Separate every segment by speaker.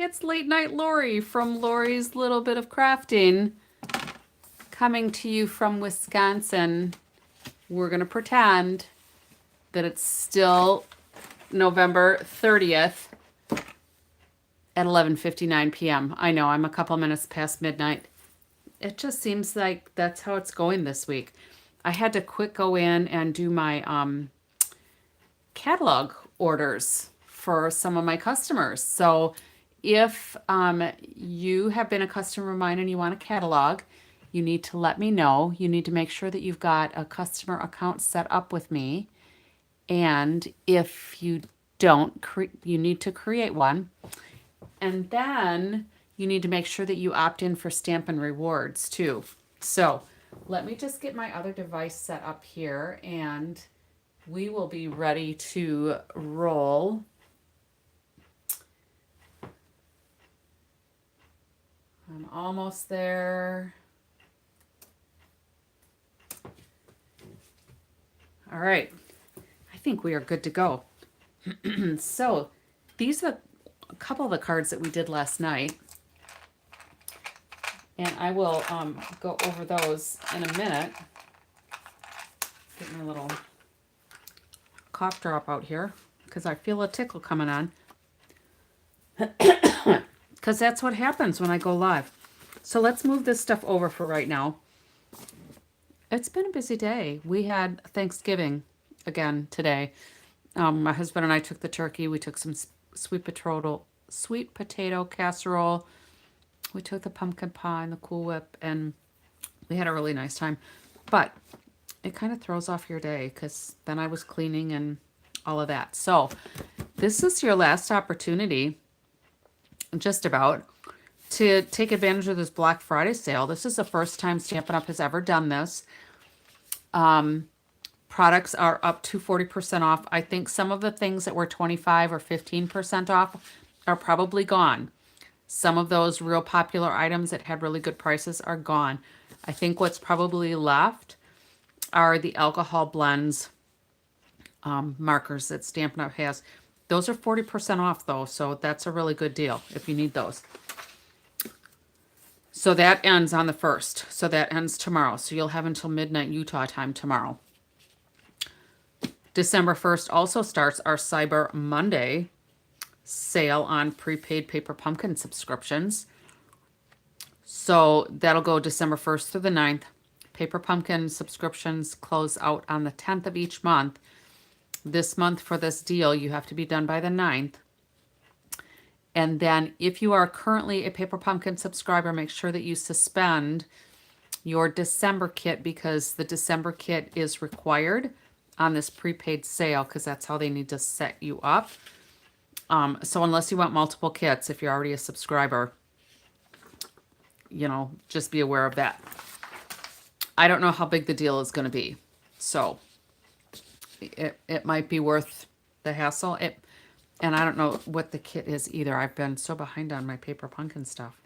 Speaker 1: It's Late Night Lori from Lori's Little Bit of Crafting, coming to you from Wisconsin. We're going to pretend that it's still November 30th at 11:59 p.m. I know I'm a couple minutes past midnight. It just seems like that's how it's going this week. I had to quick go in and do my catalog orders for some of my customers. So if you have been a customer of mine and you want a catalog, you need to let me know. You need to make sure that you've got a customer account set up with me. And if you don't, you need to create one. And then you need to make sure that you opt in for Stampin' Rewards too. So let me just get my other device set up here and we will be ready to roll. I'm almost there. All right, I think we are good to go. So these are a couple of the cards that we did last night. And I will go over those in a minute. Get my little cough drop out here because I feel a tickle coming on. Because that's what happens when I go live. So let's move this stuff over for right now. It's been a busy day. We had Thanksgiving again today. My husband and I took the turkey. We took some sweet potato casserole. We took the pumpkin pie and the Cool Whip, and we had a really nice time. But it kind of throws off your day because then I was cleaning and all of that. So this is your last opportunity, just about, to take advantage of this Black Friday sale. This is the first time Stampin' Up! Has ever done this. Products are up to 40% off. I think some of the things that were 25 or 15% off are probably gone. Some of those real popular items that had really good prices are gone. I think what's probably left are the alcohol blends markers that Stampin' Up! Has. Those are 40% off though, so that's a really good deal if you need those. So that ends on the 1st. So that ends tomorrow. So you'll have until midnight Utah time tomorrow. December 1st also starts our Cyber Monday sale on prepaid Paper Pumpkin subscriptions. So that'll go December 1st through the 9th. Paper Pumpkin subscriptions close out on the 10th of each month. This month for this deal, you have to be done by the 9th. And then if you are currently a Paper Pumpkin subscriber, make sure that you suspend your December kit because the December kit is required on this prepaid sale because that's how they need to set you up. So unless you want multiple kits, if you're already a subscriber, you know, just be aware of that. I don't know how big the deal is going to be. So it might be worth the hassle. And I don't know what the kit is either. I've been so behind on my Paper Pumpkin stuff.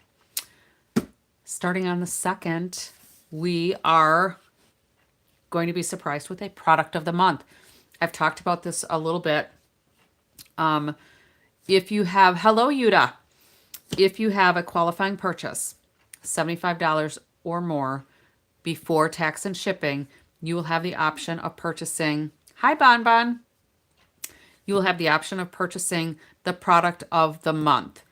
Speaker 1: Starting on the 2nd, we are going to be surprised with a product of the month. I've talked about this a little bit. If you have, hello Yuda, if you have a qualifying purchase, $75 or more before tax and shipping, you will have the option of purchasing, hi Bon Bon, you will have the option of purchasing the product of the month.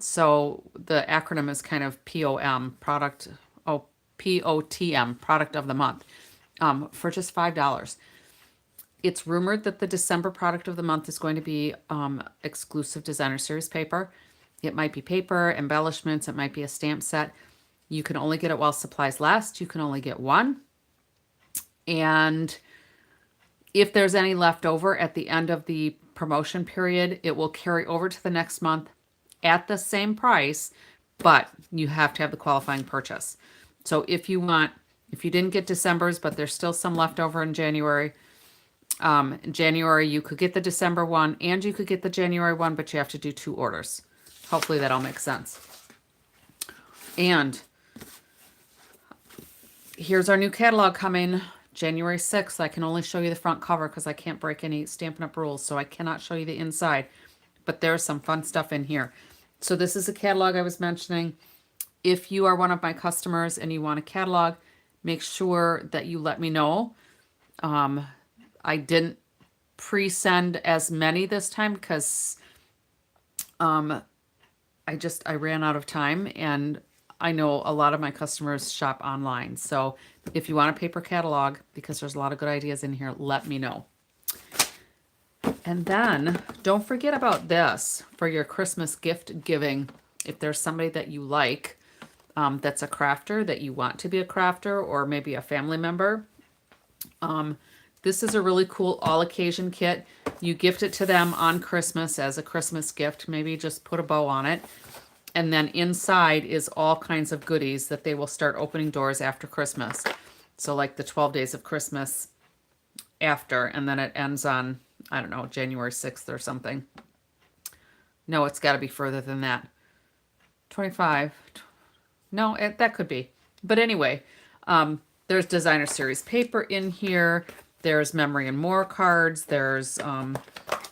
Speaker 1: So the acronym is kind of POM, POTM, product of the month, for just $5. It's rumored that the December product of the month is going to be exclusive designer series paper. It might be paper, embellishments, it might be a stamp set. You can only get it while supplies last. You can only get one. And if there's any left over at the end of the promotion period, it will carry over to the next month at the same price, but you have to have the qualifying purchase. So if you didn't get December's, but there's still some left over in January, you could get the December one and you could get the January one, but you have to do 2 orders. Hopefully that all makes sense. And here's our new catalog coming January 6th. I can only show you the front cover because I can't break any Stampin' Up! Rules, so I cannot show you the inside. But there's some fun stuff in here. So this is a catalog I was mentioning. If you are one of my customers and you want a catalog, make sure that you let me know. I didn't pre-send as many this time because I ran out of time, and I know a lot of my customers shop online. So if you want a paper catalog, because there's a lot of good ideas in here, let me know. And then don't forget about this for your Christmas gift giving. If there's somebody that you like, that's a crafter, that you want to be a crafter, or maybe a family member, this is a really cool all occasion kit. You gift it to them on Christmas as a Christmas gift. Maybe just put a bow on it. And then inside is all kinds of goodies that they will start opening doors after Christmas. So like the 12 days of Christmas after, and then it ends on, I don't know, January 6th or something. No, it's got to be further than that. 25. No, that could be. But anyway, there's designer series paper in here. There's memory and more cards. There's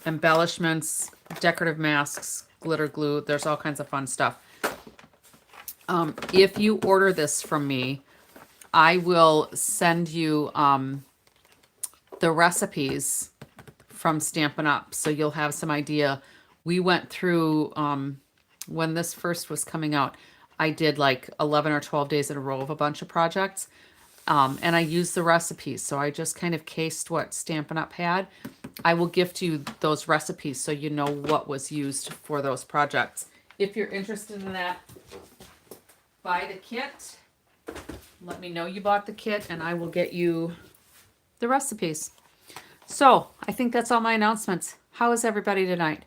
Speaker 1: embellishments, decorative masks, glitter glue. There's all kinds of fun stuff. If you order this from me, I will send you the recipes from Stampin' Up, so you'll have some idea. We went through, when this first was coming out, I did like 11 or 12 days in a row of a bunch of projects. And I used the recipes, so I just kind of cased what Stampin' Up had. I will gift you those recipes so you know what was used for those projects. If you're interested in that, buy the kit. Let me know you bought the kit, and I will get you the recipes. So I think that's all my announcements. How is everybody tonight?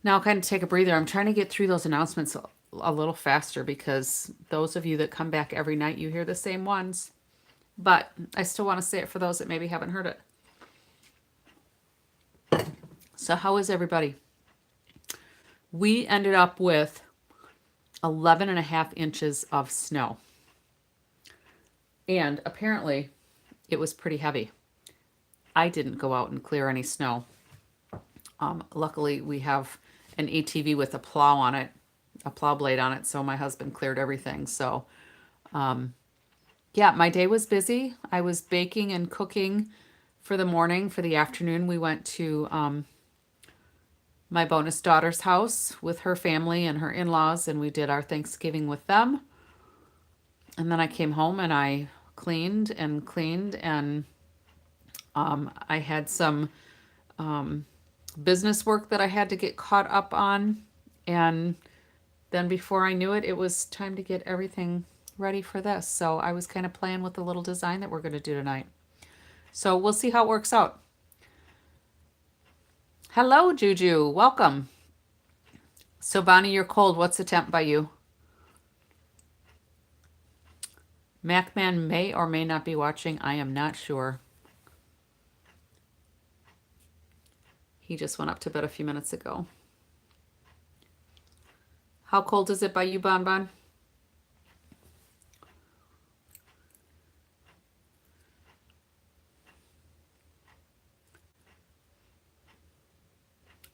Speaker 1: Now I'll kind of take a breather. I'm trying to get through those announcements a little faster because those of you that come back every night, you hear the same ones. But I still want to say it for those that maybe haven't heard it. So how is everybody? We ended up with 11.5 inches of snow. And apparently it was pretty heavy. I didn't go out and clear any snow. Luckily we have an ATV with a plow on it, a plow blade on it, so my husband cleared everything. So yeah, my day was busy. I was baking and cooking for the morning. For the afternoon, we went to my bonus daughter's house with her family and her in-laws, and we did our Thanksgiving with them. And then I came home and I cleaned, and I had some business work that I had to get caught up on. And then before I knew it, it was time to get everything ready for this. So I was kind of playing with the little design that we're going to do tonight. So we'll see how it works out. Hello, Juju. Welcome. So Bonnie, you're cold. What's the temp by you? Macman may or may not be watching. I am not sure. He just went up to bed a few minutes ago. How cold is it by you, Bon Bon?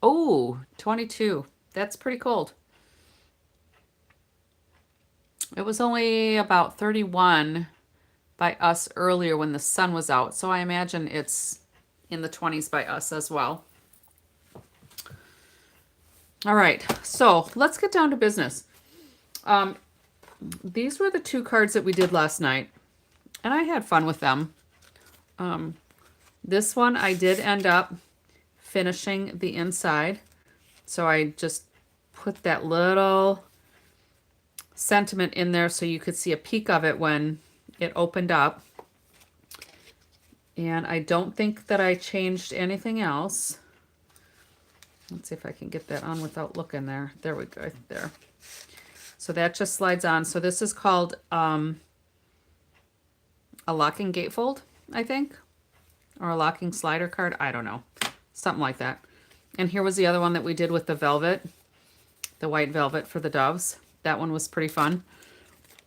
Speaker 1: Oh, 22. That's pretty cold. It was only about 31 by us earlier when the sun was out. So I imagine it's in the 20s by us as well. All right, so let's get down to business. These were the 2 cards that we did last night, and I had fun with them. This one I did end up finishing the inside, so I just put that little sentiment in there so you could see a peek of it when it opened up. And I don't think that I changed anything else. Let's see if I can get that on without looking there. There we go, there. So that just slides on. So this is called a locking gatefold, I think, or a locking slider card. I don't know, something like that. And here was the other one that we did with the velvet, the white velvet for the doves. That one was pretty fun.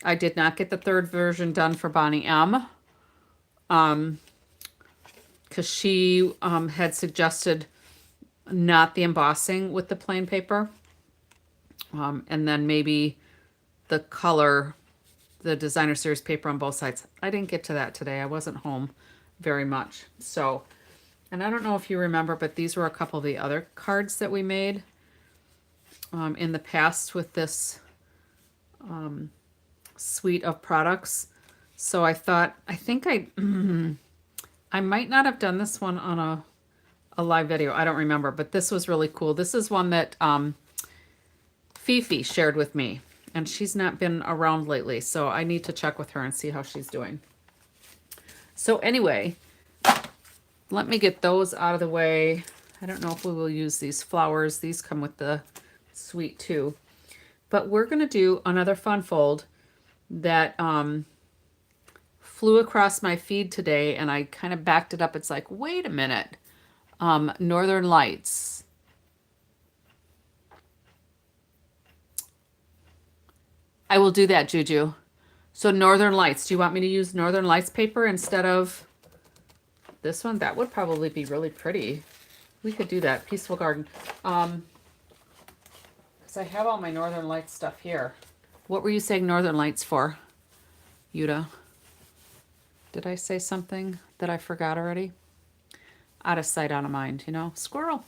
Speaker 1: I did not get the 3rd version done for Bonnie M. Because she had suggested not the embossing with the plain paper. And then maybe the color, the designer series paper on both sides. I didn't get to that today. I wasn't home very much. So, and I don't know if you remember, but these were a couple of the other cards that we made in the past with this suite of products. So I thought, I think I might not have done this one on a live video. I don't remember, but this was really cool. This is one that Fifi shared with me, and she's not been around lately, so I need to check with her and see how she's doing. So anyway, let me get those out of the way. I don't know if we will use these flowers. These come with the suite too. But we're going to do another fun fold that flew across my feed today, and I kind of backed it up. It's like, wait a minute. Northern Lights. I will do that, Juju. So Northern Lights. Do you want me to use Northern Lights paper instead of this one? That would probably be really pretty. We could do that. Peaceful Garden. Because I have all my Northern Lights stuff here. What were you saying Northern Lights for, Yuta? Did I say something that I forgot already? Out of sight, out of mind, you know? Squirrel.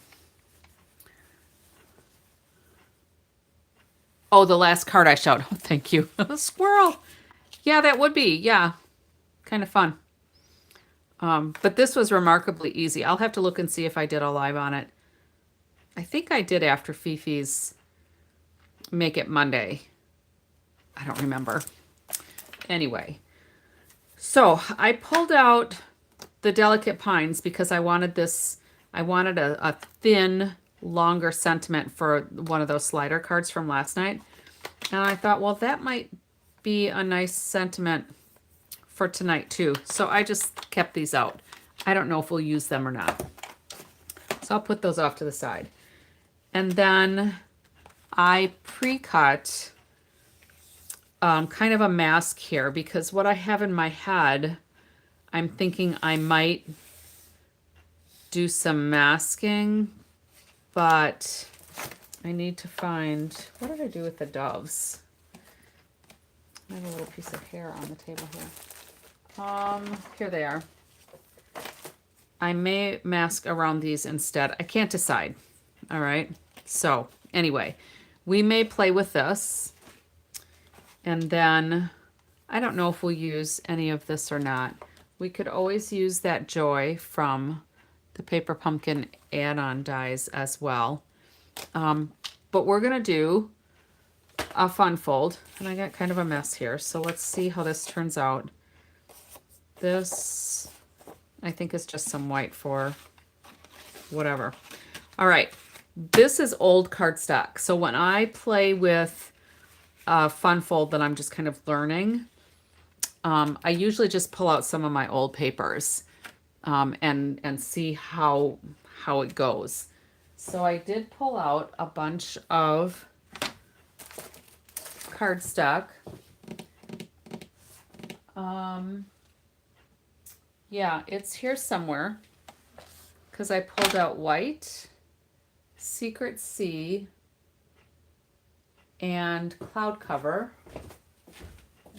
Speaker 1: Oh, the last card I showed. Oh, thank you. Squirrel. Yeah, that would be. Yeah. Kind of fun. But this was remarkably easy. I'll have to look and see if I did a live on it. I think I did after Fifi's Make It Monday. I don't remember. Anyway. So I pulled out the Delicate Pines because I wanted this. I wanted a thin, longer sentiment for one of those slider cards from last night. And I thought, well, that might be a nice sentiment for tonight too. So I just kept these out. I don't know if we'll use them or not. So I'll put those off to the side. And then I pre-cut kind of a mask here because what I have in my head, I'm thinking I might do some masking, but I need to find, what did I do with the doves? I have a little piece of hair on the table here. Here they are. I may mask around these instead. I can't decide. All right. So anyway, we may play with this. And then I don't know if we'll use any of this or not. We could always use that Joy from the Paper Pumpkin add-on dies as well. But we're going to do a fun fold. And I got kind of a mess here. So let's see how this turns out. This, I think, is just some white for whatever. All right. This is old cardstock. So when I play with a fun fold that I'm just kind of learning, I usually just pull out some of my old papers and see how it goes. So I did pull out a bunch of cardstock. Yeah, it's here somewhere because I pulled out white, Secret Sea, and Cloud Cover.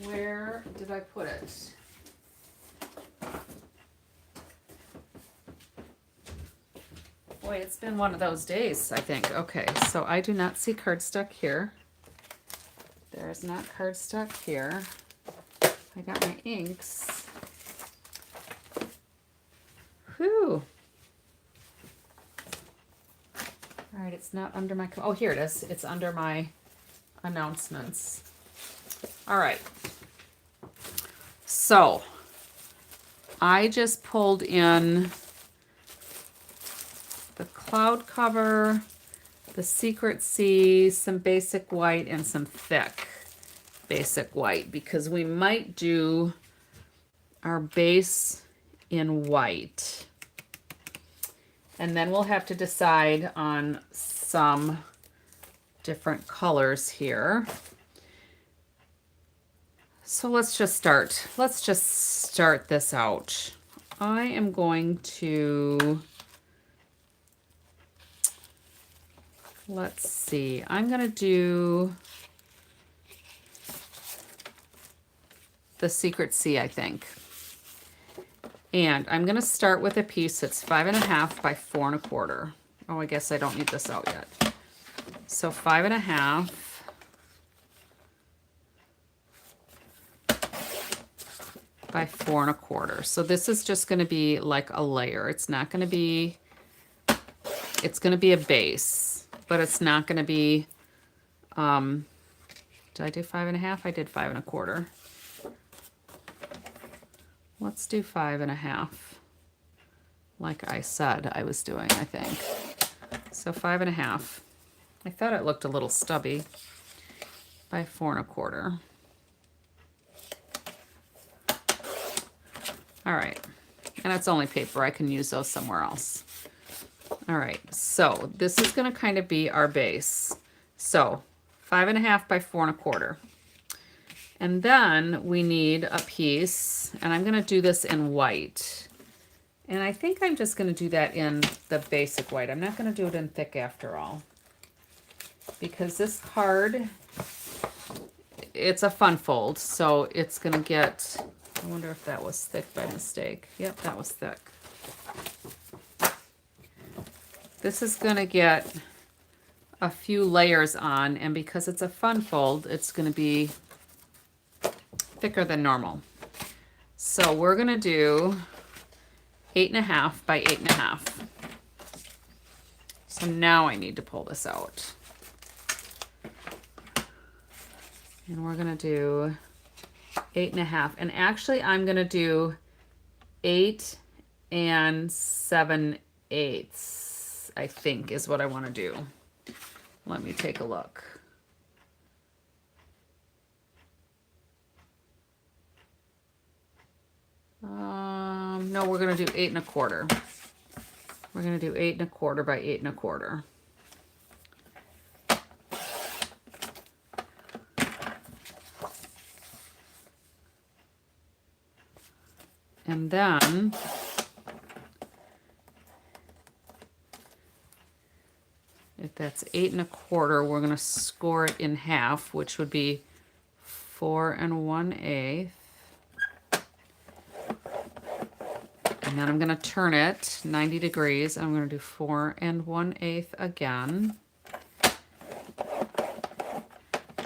Speaker 1: Where did I put it? Boy, it's been one of those days, I think. Okay, so I do not see cardstock here. There is not cardstock here. I got my inks. Whew. All right, it's not under my, oh, here it is. It's under my announcements. All right. So I just pulled in the Cloud Cover, the Secret Sea, some basic white, and some thick basic white because we might do our base in white. And then we'll have to decide on some different colors here. So let's just start. Let's just start this out. I am going to let's see, I'm going to do the Secret Sea, I think. And I'm going to start with a piece that's 5.5 by 4.25. Oh, I guess I don't need this out yet. So 5.5 by 4.25. So this is just going to be like a layer. It's not going to be, it's going to be a base, but it's not going to be, did I do 5.5? I did 5.25. Let's do 5.5. Like I said I was doing, I think. So 5.5. I thought it looked a little stubby by 4.25. All right, and it's only paper. I can use those somewhere else. All right, so this is gonna kind of be our base. So 5.5 by 4.25. And then we need a piece, and I'm gonna do this in white. And I think I'm just gonna do that in the basic white. I'm not gonna do it in thick after all. Because this card, it's a fun fold, so it's gonna get, I wonder if that was thick by mistake. Yep, that was thick. This is gonna get a few layers on, and because it's a fun fold, it's gonna be thicker than normal. So we're gonna do 8.5 by 8.5. So now I need to pull this out. And we're gonna do 8.5. And actually I'm gonna do 8 7/8, I think is what I wanna do. Let me take a look. No, we're gonna do 8.25. We're gonna do 8.25 by 8.25. And then if that's 8.25, we're gonna score it in half, which would be 4 1/8. And then I'm going to turn it 90 degrees. I'm going to do 4 1/8 again.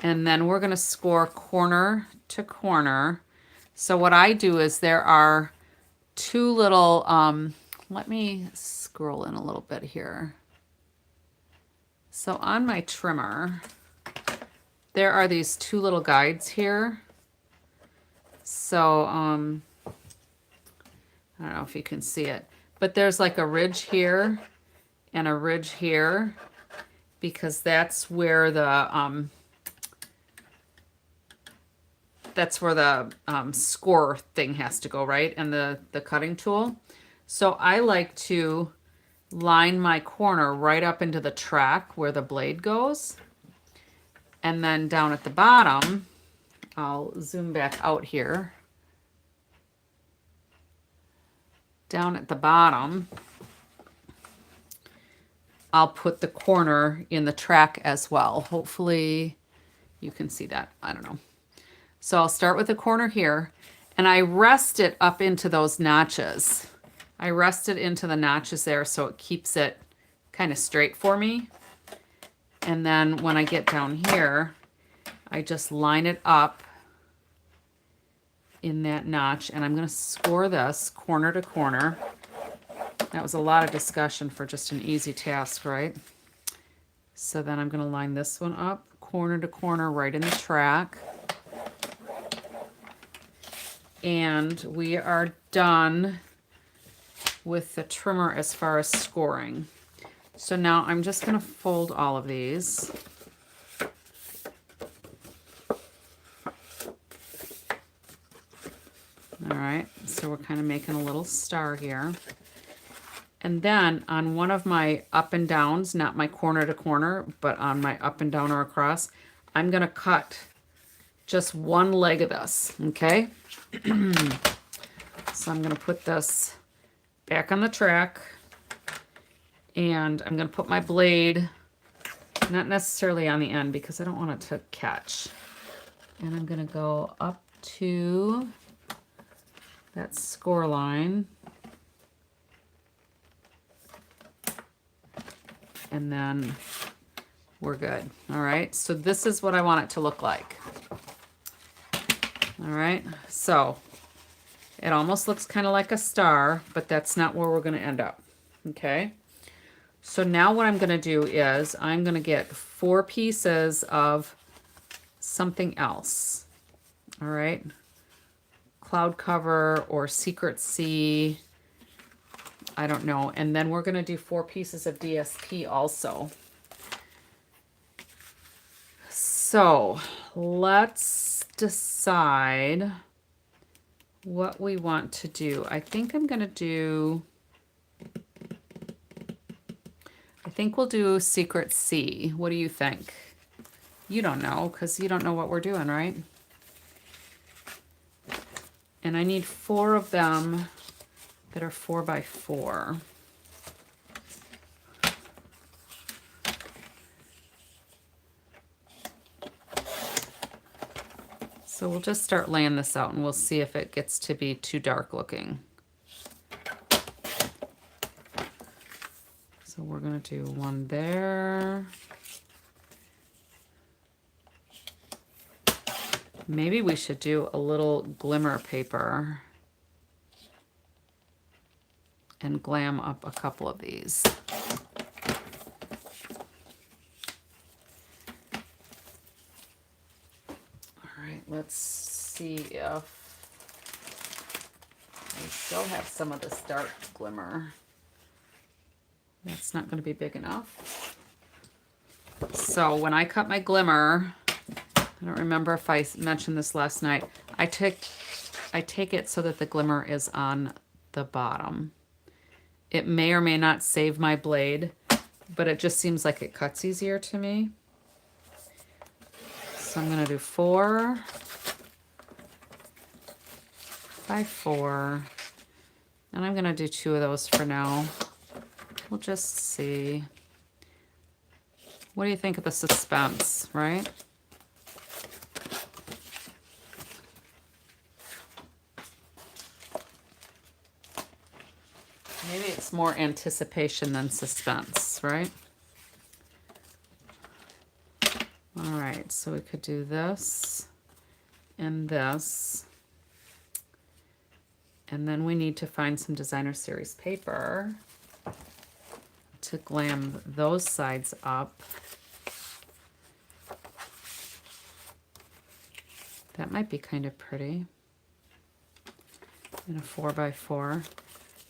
Speaker 1: And then we're going to score corner to corner. So what I do is there are two little, let me scroll in a little bit here. So on my trimmer, there are these two little guides here. So, I don't know if you can see it, but there's like a ridge here and a ridge here, because that's where the score thing has to go, right? And the cutting tool. So I like to line my corner right up into the track where the blade goes. And then down at the bottom, I'll zoom back out here. Down at the bottom, I'll put the corner in the track as well. Hopefully you can see that. I don't know. So I'll start with the corner here, and I rest it up into those notches. I rest it into the notches there so it keeps it kind of straight for me. And then when I get down here, I just line it up in that notch, and I'm going to score this corner to corner. That was a lot of discussion for just an easy task, right? So then I'm going to line this one up corner to corner right in the track. And we are done with the trimmer as far as scoring. So now I'm just going to fold all of these. All right, so we're kind of making a little star here. And then on one of my up and downs, not my corner to corner, but on my up and down or across, I'm going to cut just one leg of this, okay? So I'm going to put this back on the track, and I'm going to put my blade Not necessarily on the end because I don't want it to catch. And I'm gonna go up to that score line. And then we're good. All right, so this is what I want it to look like. All right, so it almost looks kind of like a star, but that's not where we're gonna end up, okay? So now what I'm gonna do is I'm gonna get 4 pieces of something else, all right? Cloud cover or secret sea, I don't know. And then we're gonna do 4 pieces of DSP also. So let's decide what we want to do. I think we'll do Secret Sea. What do you think? You don't know, because you don't know what we're doing, right? And I need 4 of them that are 4 by 4. So we'll just start laying this out and we'll see if it gets to be too dark looking. So we're gonna do 1 there. Maybe we should do a little glimmer paper and glam up a couple of these. All right, let's see if I still have some of this dark glimmer. That's not going to be big enough. So when I cut my glimmer, I don't remember if I mentioned this last night, I take it so that the glimmer is on the bottom. It may or may not save my blade, but it just seems like it cuts easier to me. So I'm going to do 4 by 4, and I'm going to do 2 of those for now. We'll just see. What do you think of the suspense, right? Maybe it's more anticipation than suspense, right? All right, so we could do this and this. And then we need to find some designer series paper to glam those sides up. That might be kind of pretty in a 4 by 4.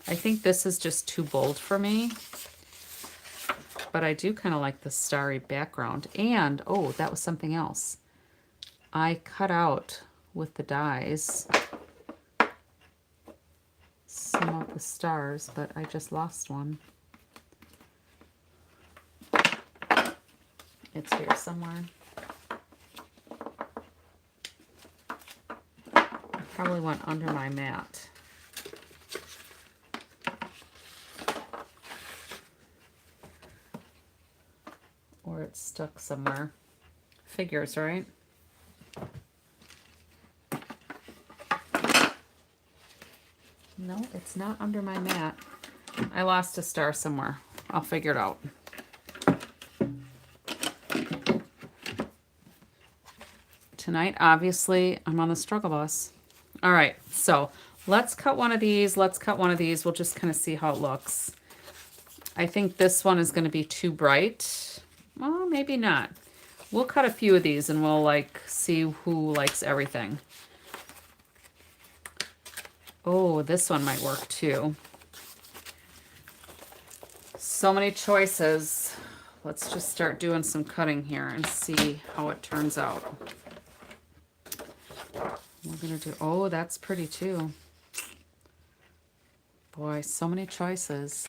Speaker 1: I think this is just too bold for me, but I do kind of like the starry background. And, oh, that was something else. I cut out with the dies some of the stars, but I just lost one. It's here somewhere. It probably went under my mat. Or it's stuck somewhere. Figures, right? No, it's not under my mat. I lost a star somewhere. I'll figure it out. Tonight, obviously, I'm on the struggle bus. All right, so let's cut one of these. Let's cut one of these. We'll just kind of see how it looks. I think this one is going to be too bright. Well, maybe not. We'll cut a few of these and we'll like see who likes everything. Oh, this one might work too. So many choices. Let's just start doing some cutting here and see how it turns out. We're gonna do, oh, that's pretty too. Boy, so many choices.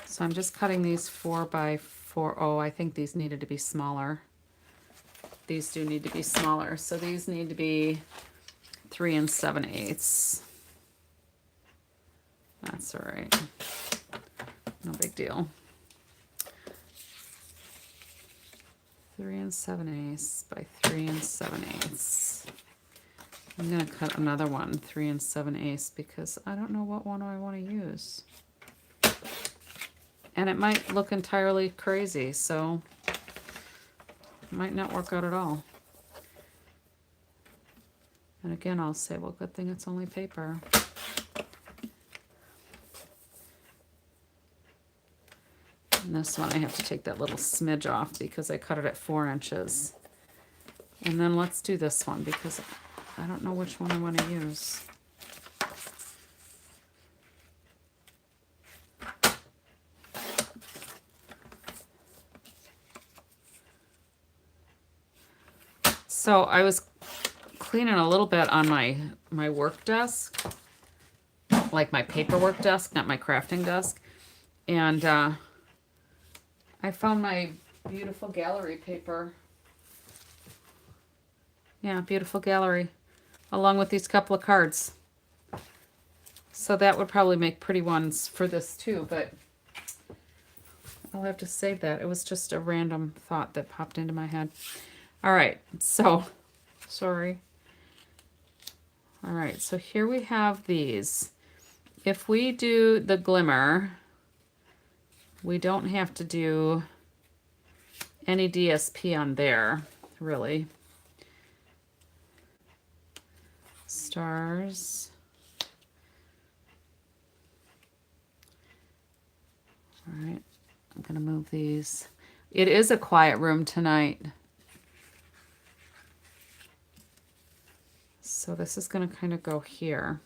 Speaker 1: So I'm just cutting these 4 by 4. Oh, I think these needed to be smaller. These do need to be smaller. So these need to be 3 7/8. That's all right. No big deal. 3 7/8 by 3 7/8. I'm gonna cut another one, 3 7/8, because I don't know what one I want to use. And it might look entirely crazy, so it might not work out at all. And again, I'll say, well, good thing it's only paper. And this one I have to take that little smidge off because I cut it at 4 inches. And then let's do this one because I don't know which one I want to use. So I was cleaning a little bit on my work desk, like my paperwork desk, not my crafting desk. And I found my beautiful gallery paper. Yeah, beautiful gallery, along with these couple of cards. So that would probably make pretty ones for this too, but I'll have to save that. It was just a random thought that popped into my head. All right, so, sorry. All right, so here we have these. If we do the glimmer, we don't have to do any DSP on there, really. Stars. All right, I'm gonna move these. It is a quiet room tonight. So this is gonna kind of go here.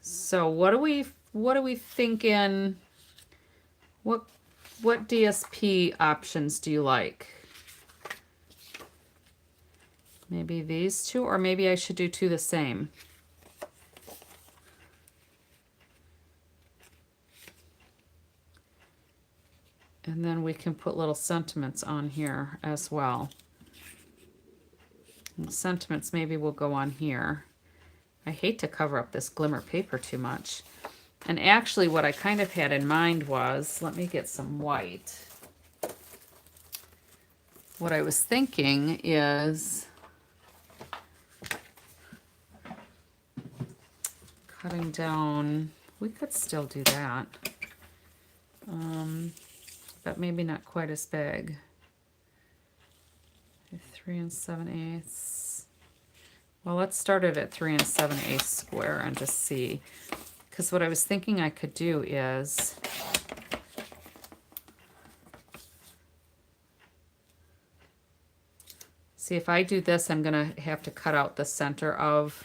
Speaker 1: So what are we thinking? What DSP options do you like? Maybe these two, or maybe I should do two the same. And then we can put little sentiments on here as well. And sentiments maybe will go on here. I hate to cover up this glimmer paper too much. And actually what I kind of had in mind was, let me get some white. What I was thinking is cutting down, we could still do that. But maybe not quite as big. 3 7/8. Well, let's start it at 3 7/8 square and just see. Because what I was thinking I could do is see if I do this, I'm gonna have to cut out the center of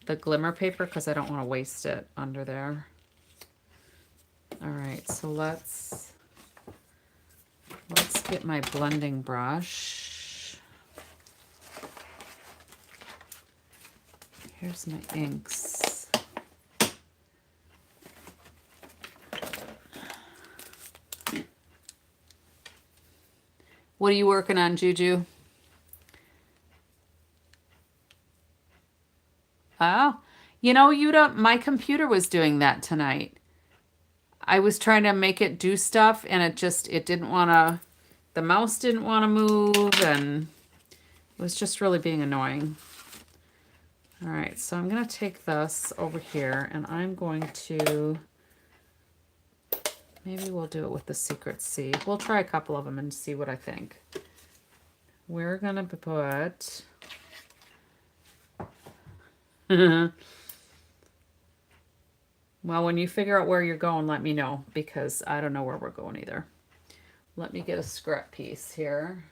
Speaker 1: the glimmer paper because I don't want to waste it under there. All right, so let's get my blending brush. Here's my inks. What are you working on, Juju? Oh, you know, my computer was doing that tonight. I was trying to make it do stuff and it didn't want to, the mouse didn't want to move, and it was just really being annoying. All right, so I'm going to take this over here and I'm going to, maybe we'll do it with the secret C. We'll try a couple of them and see what I think. We're going to put, well, when you figure out where you're going, let me know, because I don't know where we're going either. Let me get a scrap piece here.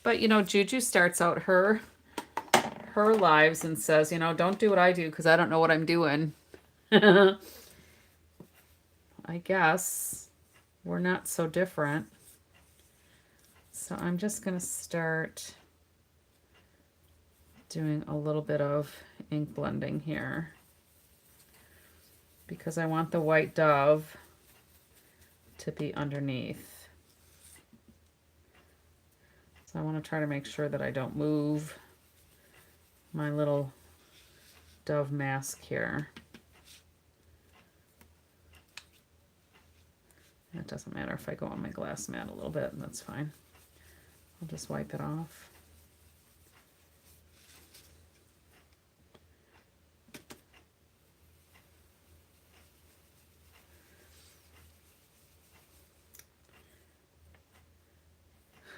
Speaker 1: But, you know, Juju starts out her lives and says, you know, don't do what I do because I don't know what I'm doing. I guess we're not so different. So I'm just going to start doing a little bit of ink blending here because I want the white dove to be underneath. So I want to try to make sure that I don't move my little dove mask here. It doesn't matter if I go on my glass mat a little bit, that's fine. I'll just wipe it off.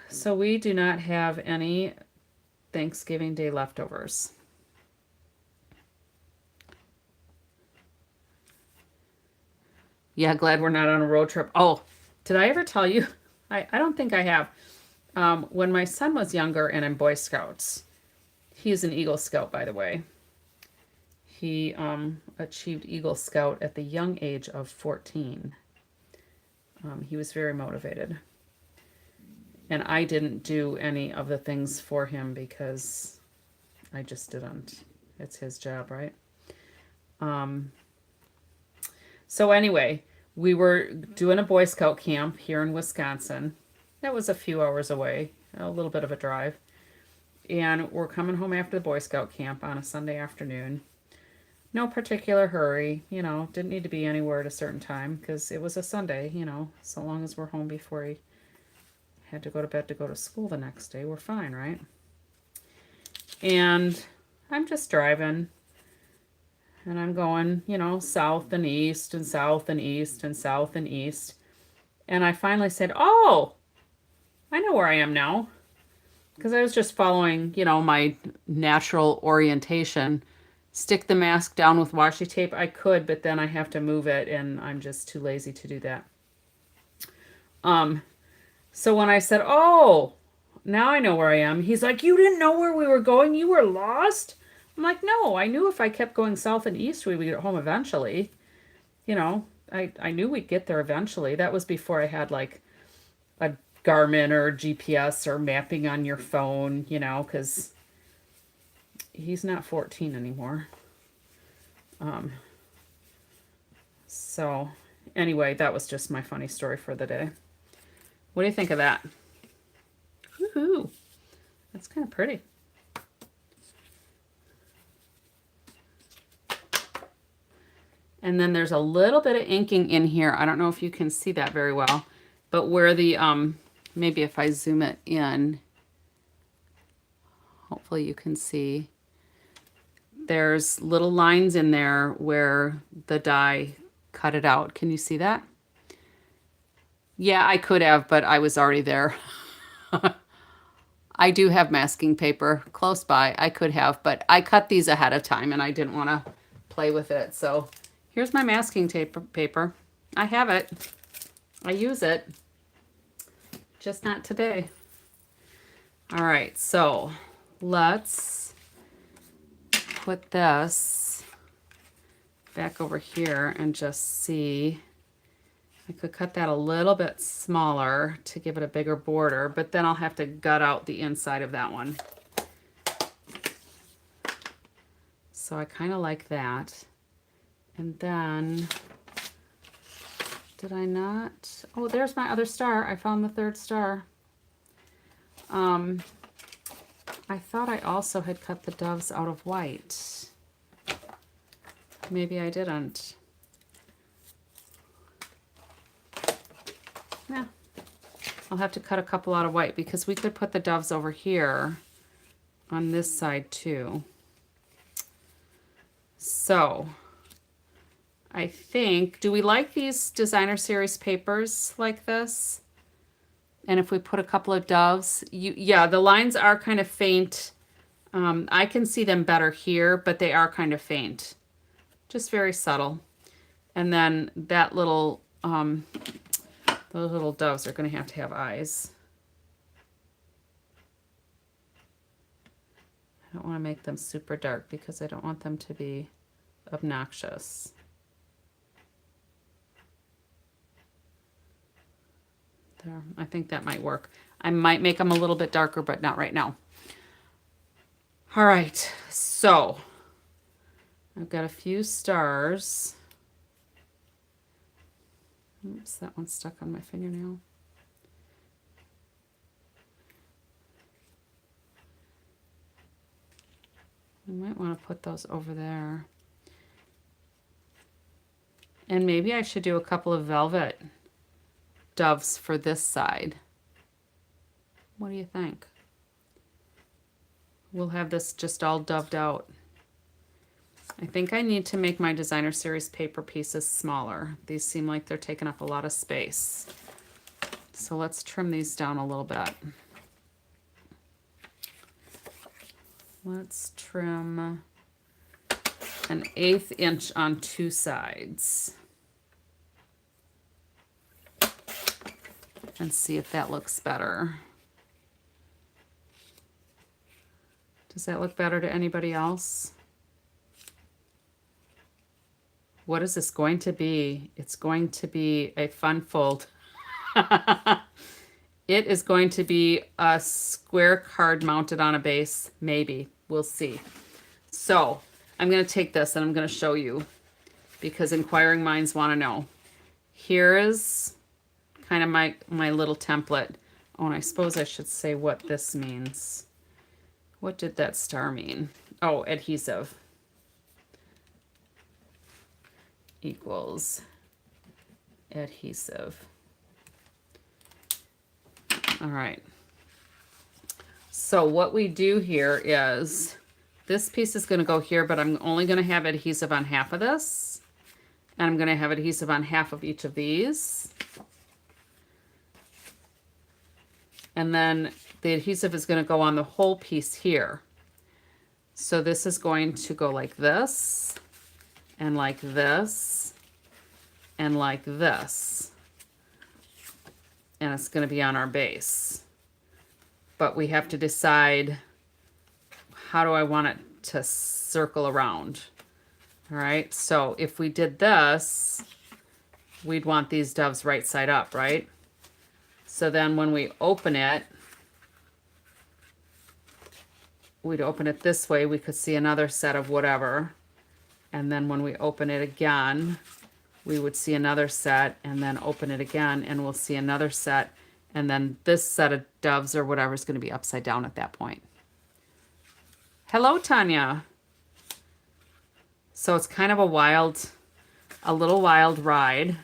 Speaker 1: So we do not have any Thanksgiving Day leftovers. Yeah, glad we're not on a road trip. Oh, did I ever tell you? I don't think I have. When my son was younger and in Boy Scouts, he's an Eagle Scout, by the way. He achieved Eagle Scout at the young age of 14. He was very motivated. And I didn't do any of the things for him because I just didn't. It's his job, right? So anyway, we were doing a Boy Scout camp here in Wisconsin. That was a few hours away, a little bit of a drive. And we're coming home after the Boy Scout camp on a Sunday afternoon. No particular hurry, you know, didn't need to be anywhere at a certain time because it was a Sunday, you know, so long as we're home before he had to go to bed to go to school the next day, we're fine, right? And I'm just driving, and I'm going, you know, south and east and south and east and south and east. And I finally said, oh, I know where I am now. Because I was just following, you know, my natural orientation. Stick the mask down with washi tape. I could, but then I have to move it, and I'm just too lazy to do that. So when I said, oh, now I know where I am, he's like, you didn't know where we were going? You were lost? I'm like, no, I knew if I kept going south and east, we would get home eventually. You know, I knew we'd get there eventually. That was before I had like a Garmin or GPS or mapping on your phone, you know, because he's not 14 anymore. So anyway, that was just my funny story for the day. What do you think of that? Woohoo! That's kind of pretty. And then there's a little bit of inking in here. I don't know if you can see that very well, but where the, maybe if I zoom it in, hopefully you can see, there's little lines in there where the die cut it out. Can you see that? Yeah, I could have, but I was already there. I do have masking paper close by. I could have, but I cut these ahead of time and I didn't want to play with it. So here's my masking tape paper. I have it. I use it. Just not today. All right, so let's put this back over here and just see. I could cut that a little bit smaller to give it a bigger border, but then I'll have to gut out the inside of that one. So I kind of like that. And then, did I not? Oh, there's my other star. I found the third star. I thought I also had cut the doves out of white. Maybe I didn't. Yeah, I'll have to cut a couple out of white because we could put the doves over here on this side too. So I think, do we like these designer series papers like this? And if we put a couple of doves, yeah, the lines are kind of faint. I can see them better here, but they are kind of faint. Just very subtle. And then that little, those little doves are going to have eyes. I don't want to make them super dark because I don't want them to be obnoxious. There, I think that might work. I might make them a little bit darker, but not right now. All right, so I've got a few stars. Oops, that one's stuck on my fingernail. I might want to put those over there. And maybe I should do a couple of velvet doves for this side. What do you think? We'll have this just all doved out. I think I need to make my designer series paper pieces smaller. These seem like they're taking up a lot of space. So let's trim these down a little bit. Let's trim 1/8 inch on 2 sides. And see if that looks better. Does that look better to anybody else? What is this going to be? It's going to be a fun fold. It is going to be a square card mounted on a base, maybe. We'll see. So I'm going to take this and I'm going to show you because inquiring minds want to know. Here is kind of my little template. Oh, and I suppose I should say what this means. What did that star mean? Oh, adhesive equals adhesive. All right. So what we do here is this piece is going to go here, but I'm only going to have adhesive on half of this. And I'm going to have adhesive on half of each of these. And then the adhesive is going to go on the whole piece here. So this is going to go like this, and like this, and like this. And it's going to be on our base. But we have to decide, how do I want it to circle around? All right, so if we did this, we'd want these doves right side up, right? So then when we open it, we'd open it this way, we could see another set of whatever. And then when we open it again, we would see another set, and then open it again, and we'll see another set. And then this set of doves or whatever is going to be upside down at that point. Hello, Tanya. So it's kind of a little wild ride,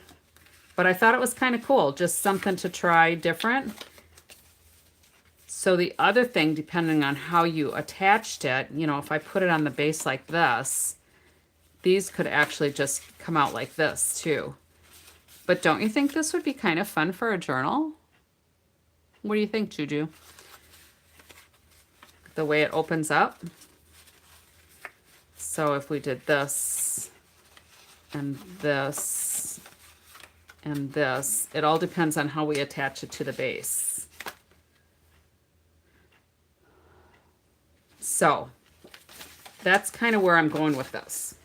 Speaker 1: but I thought it was kind of cool, just something to try different. So the other thing, depending on how you attached it, you know, if I put it on the base like this, these could actually just come out like this too. But don't you think this would be kind of fun for a journal? What do you think, Juju? The way it opens up. So if we did this and this and this, it all depends on how we attach it to the base. So that's kind of where I'm going with this.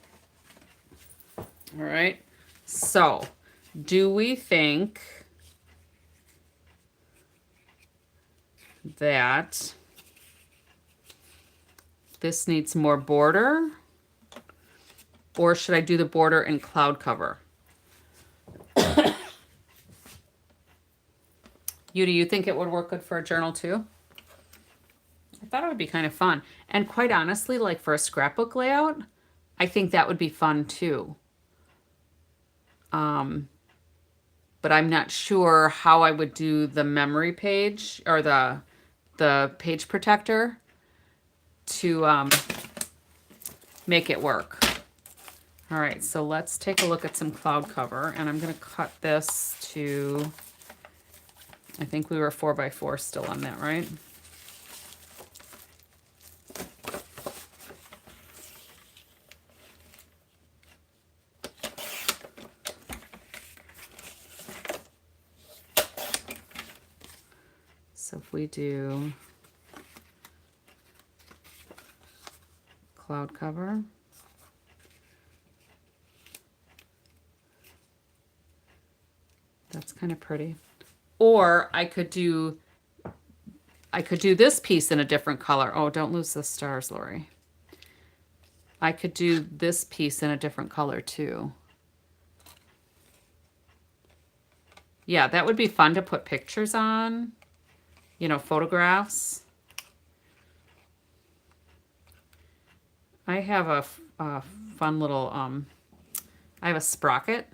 Speaker 1: All right. So do we think that this needs more border, or should I do the border in cloud cover? Do you think it would work good for a journal too? I thought it would be kind of fun. And quite honestly, like for a scrapbook layout, I think that would be fun too. But I'm not sure how I would do the memory page or the page protector to make it work. All right, so let's take a look at some cloud cover, and I'm going to cut this to, I think we were 4x4 still on that, right? So if we do cloud cover, that's kind of pretty. Or I could do this piece in a different color. Oh, don't lose the stars, Lori. I could do this piece in a different color too. Yeah, that would be fun to put pictures on, you know, photographs. I have a fun little, I have a sprocket,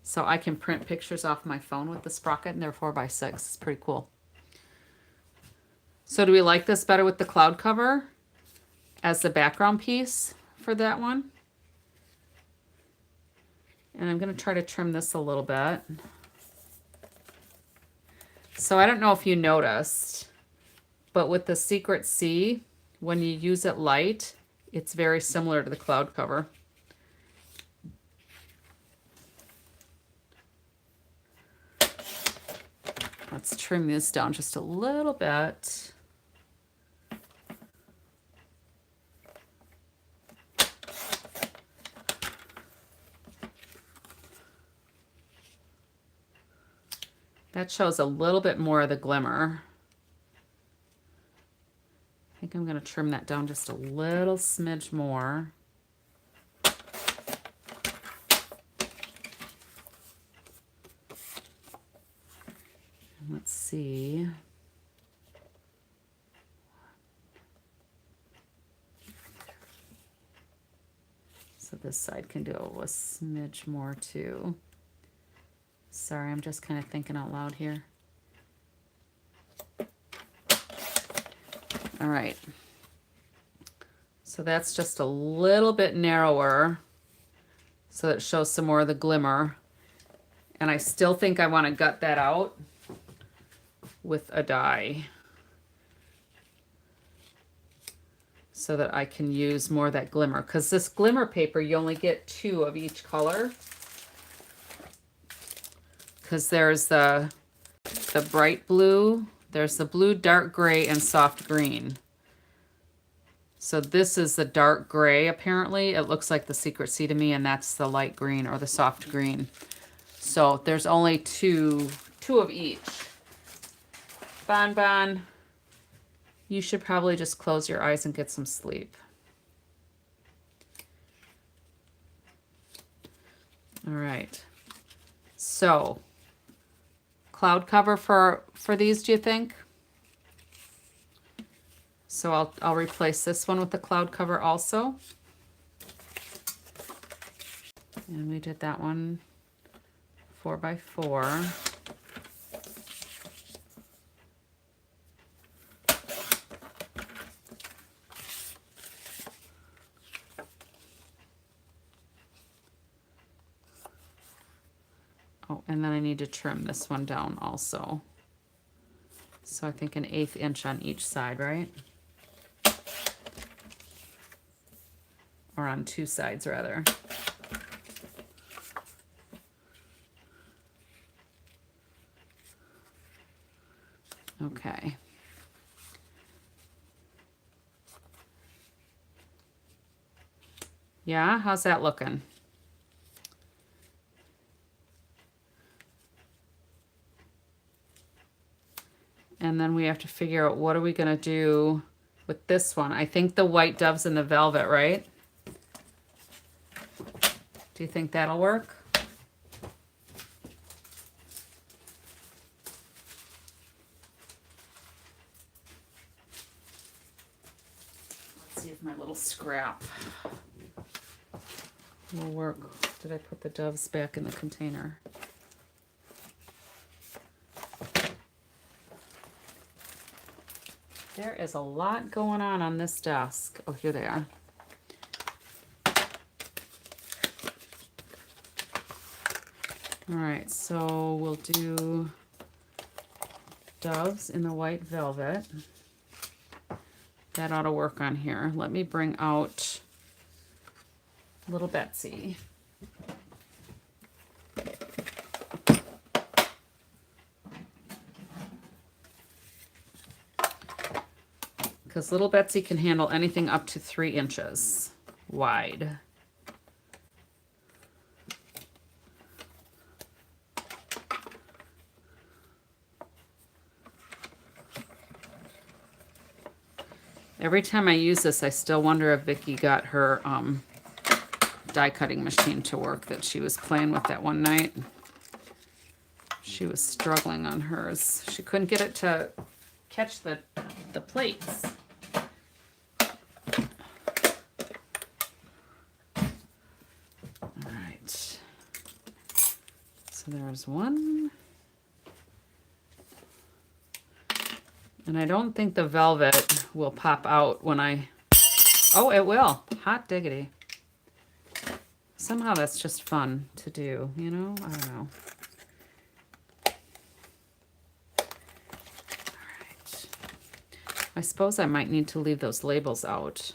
Speaker 1: so I can print pictures off my phone with the sprocket, and they're 4x6. It's pretty cool. So do we like this better with the cloud cover as the background piece for that one? And I'm going to try to trim this a little bit. So I don't know if you noticed, but with the Secret C, when you use it light, it's very similar to the cloud cover. Let's trim this down just a little bit. That shows a little bit more of the glimmer. I think I'm going to trim that down just a little smidge more. Let's see. So this side can do a smidge more too. Sorry, I'm just kind of thinking out loud here. All right. So that's just a little bit narrower so that it shows some more of the glimmer. And I still think I want to gut that out with a die so that I can use more of that glimmer, because this glimmer paper you only get 2 of each color, because there's the bright blue, there's the blue, dark gray, and soft green. So this is the dark gray, apparently. It looks like the Secret C to me, and that's the light green or the soft green. So there's only two of each. Bon Bon, you should probably just close your eyes and get some sleep. All right. So, cloud cover for these, do you think? So I'll replace this one with the cloud cover also. And we did that one 4x4. Oh, and then I need to trim this one down also. So I think 1/8 inch on each side, right? Or on 2 sides, rather. Okay. Yeah, how's that looking? And then we have to figure out what are we going to do with this one. I think the white doves and the velvet, right? Do you think that'll work? Let's see if my little scrap will work. Did I put the doves back in the container? There is a lot going on this desk. Oh, here they are. All right, so we'll do doves in the white velvet. That ought to work on here. Let me bring out little Betsy. Because little Betsy can handle anything up to 3 inches wide. Every time I use this, I still wonder if Vicki got her die cutting machine to work that she was playing with that one night. She was struggling on hers. She couldn't get it to catch the plates. So there's one. And I don't think the velvet will pop out when I, oh, it will. Hot diggity. Somehow that's just fun to do, you know? I don't know. All right. I suppose I might need to leave those labels out.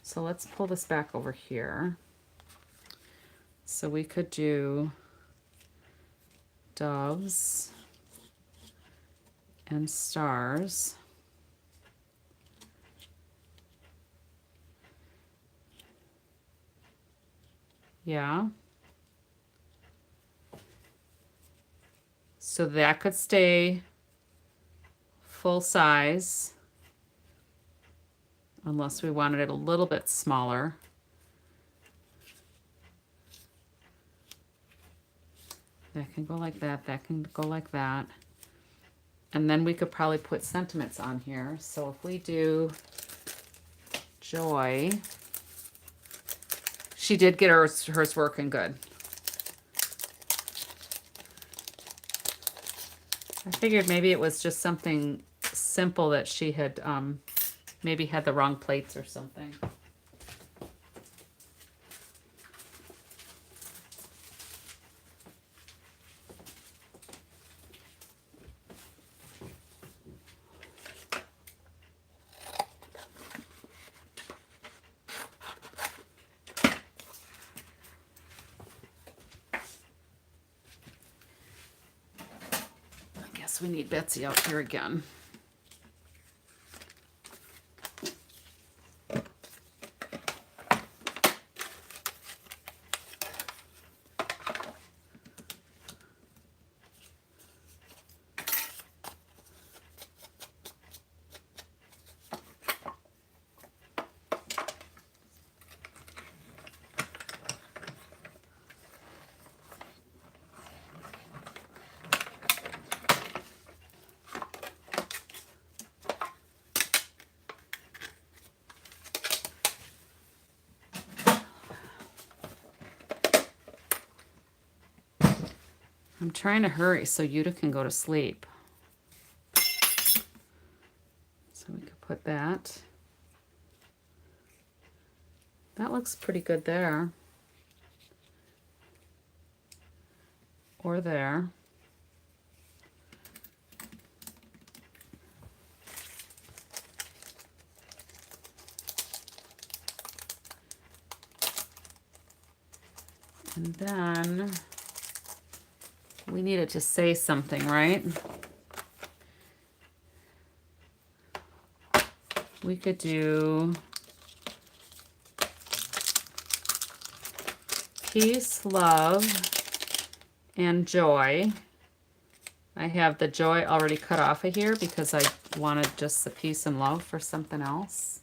Speaker 1: So let's pull this back over here. So we could do doves and stars. Yeah. So that could stay full size unless we wanted it a little bit smaller. That can go like that, that can go like that. And then we could probably put sentiments on here. So if we do Joy, she did get hers working good. I figured maybe it was just something simple that she had maybe had the wrong plates or something. We need Betsy out here again. I'm trying to hurry so Yuta can go to sleep. So we could put that. That looks pretty good there. Or there. And then we needed to say something, right? We could do peace, love, and joy. I have the joy already cut off of here because I wanted just the peace and love for something else.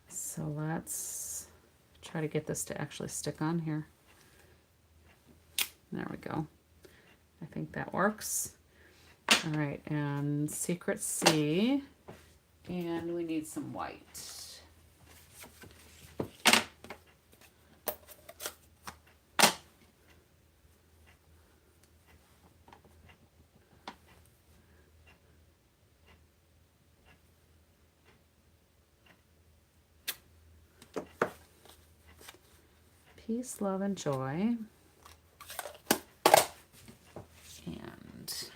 Speaker 1: So let's try to get this to actually stick on here. There we go. I think that works. All right, and secret C, and we need some white. Peace, love, and joy. And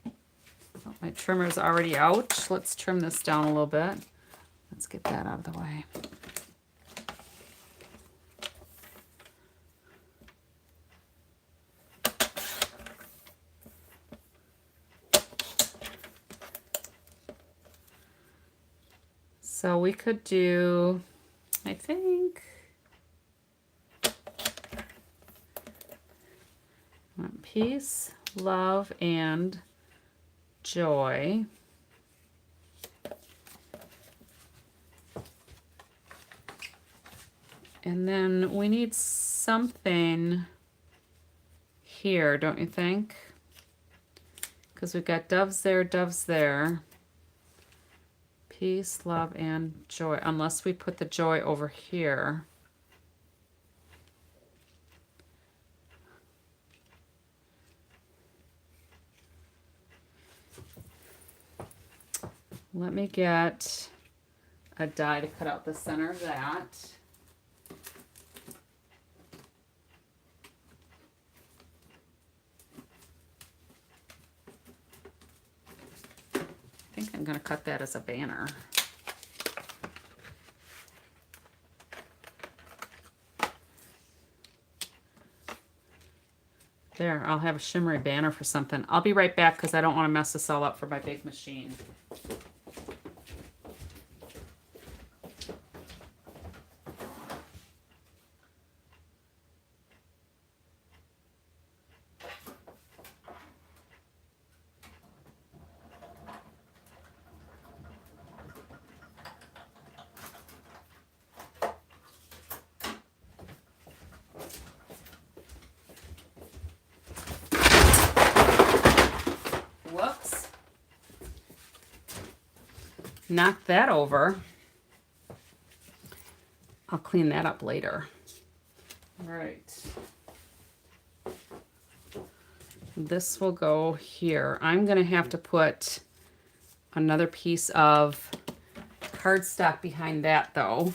Speaker 1: oh, my trimmer's already out. Let's trim this down a little bit. Let's get that out of the way. So we could do, I think, peace, love, and joy. And then we need something here, don't you think? Because we've got doves there, Peace, love, and joy. Unless we put the joy over here. Let me get a die to cut out the center of that. I think I'm going to cut that as a banner. There, I'll have a shimmery banner for something. I'll be right back because I don't want to mess this all up for my big machine. Whoops. Knock that over. I'll clean that up later. All right. This will go here. I'm going to have to put another piece of cardstock behind that though,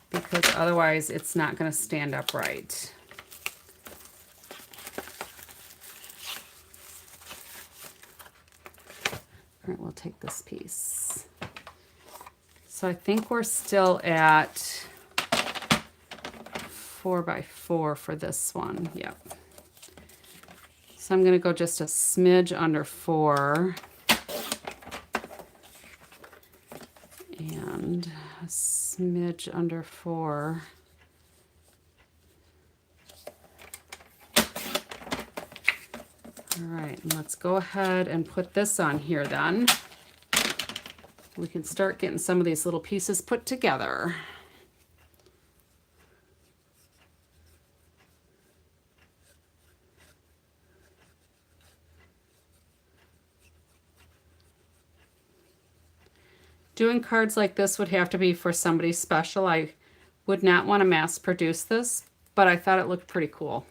Speaker 1: because otherwise it's not going to stand up right. All right, we'll take this piece. So I think we're still at 4x4 for this one. Yep. So I'm going to go just a smidge under 4 and a smidge under 4. All right, and let's go ahead and put this on here then. We can start getting some of these little pieces put together. Doing cards like this would have to be for somebody special. I would not want to mass produce this, but I thought it looked pretty cool.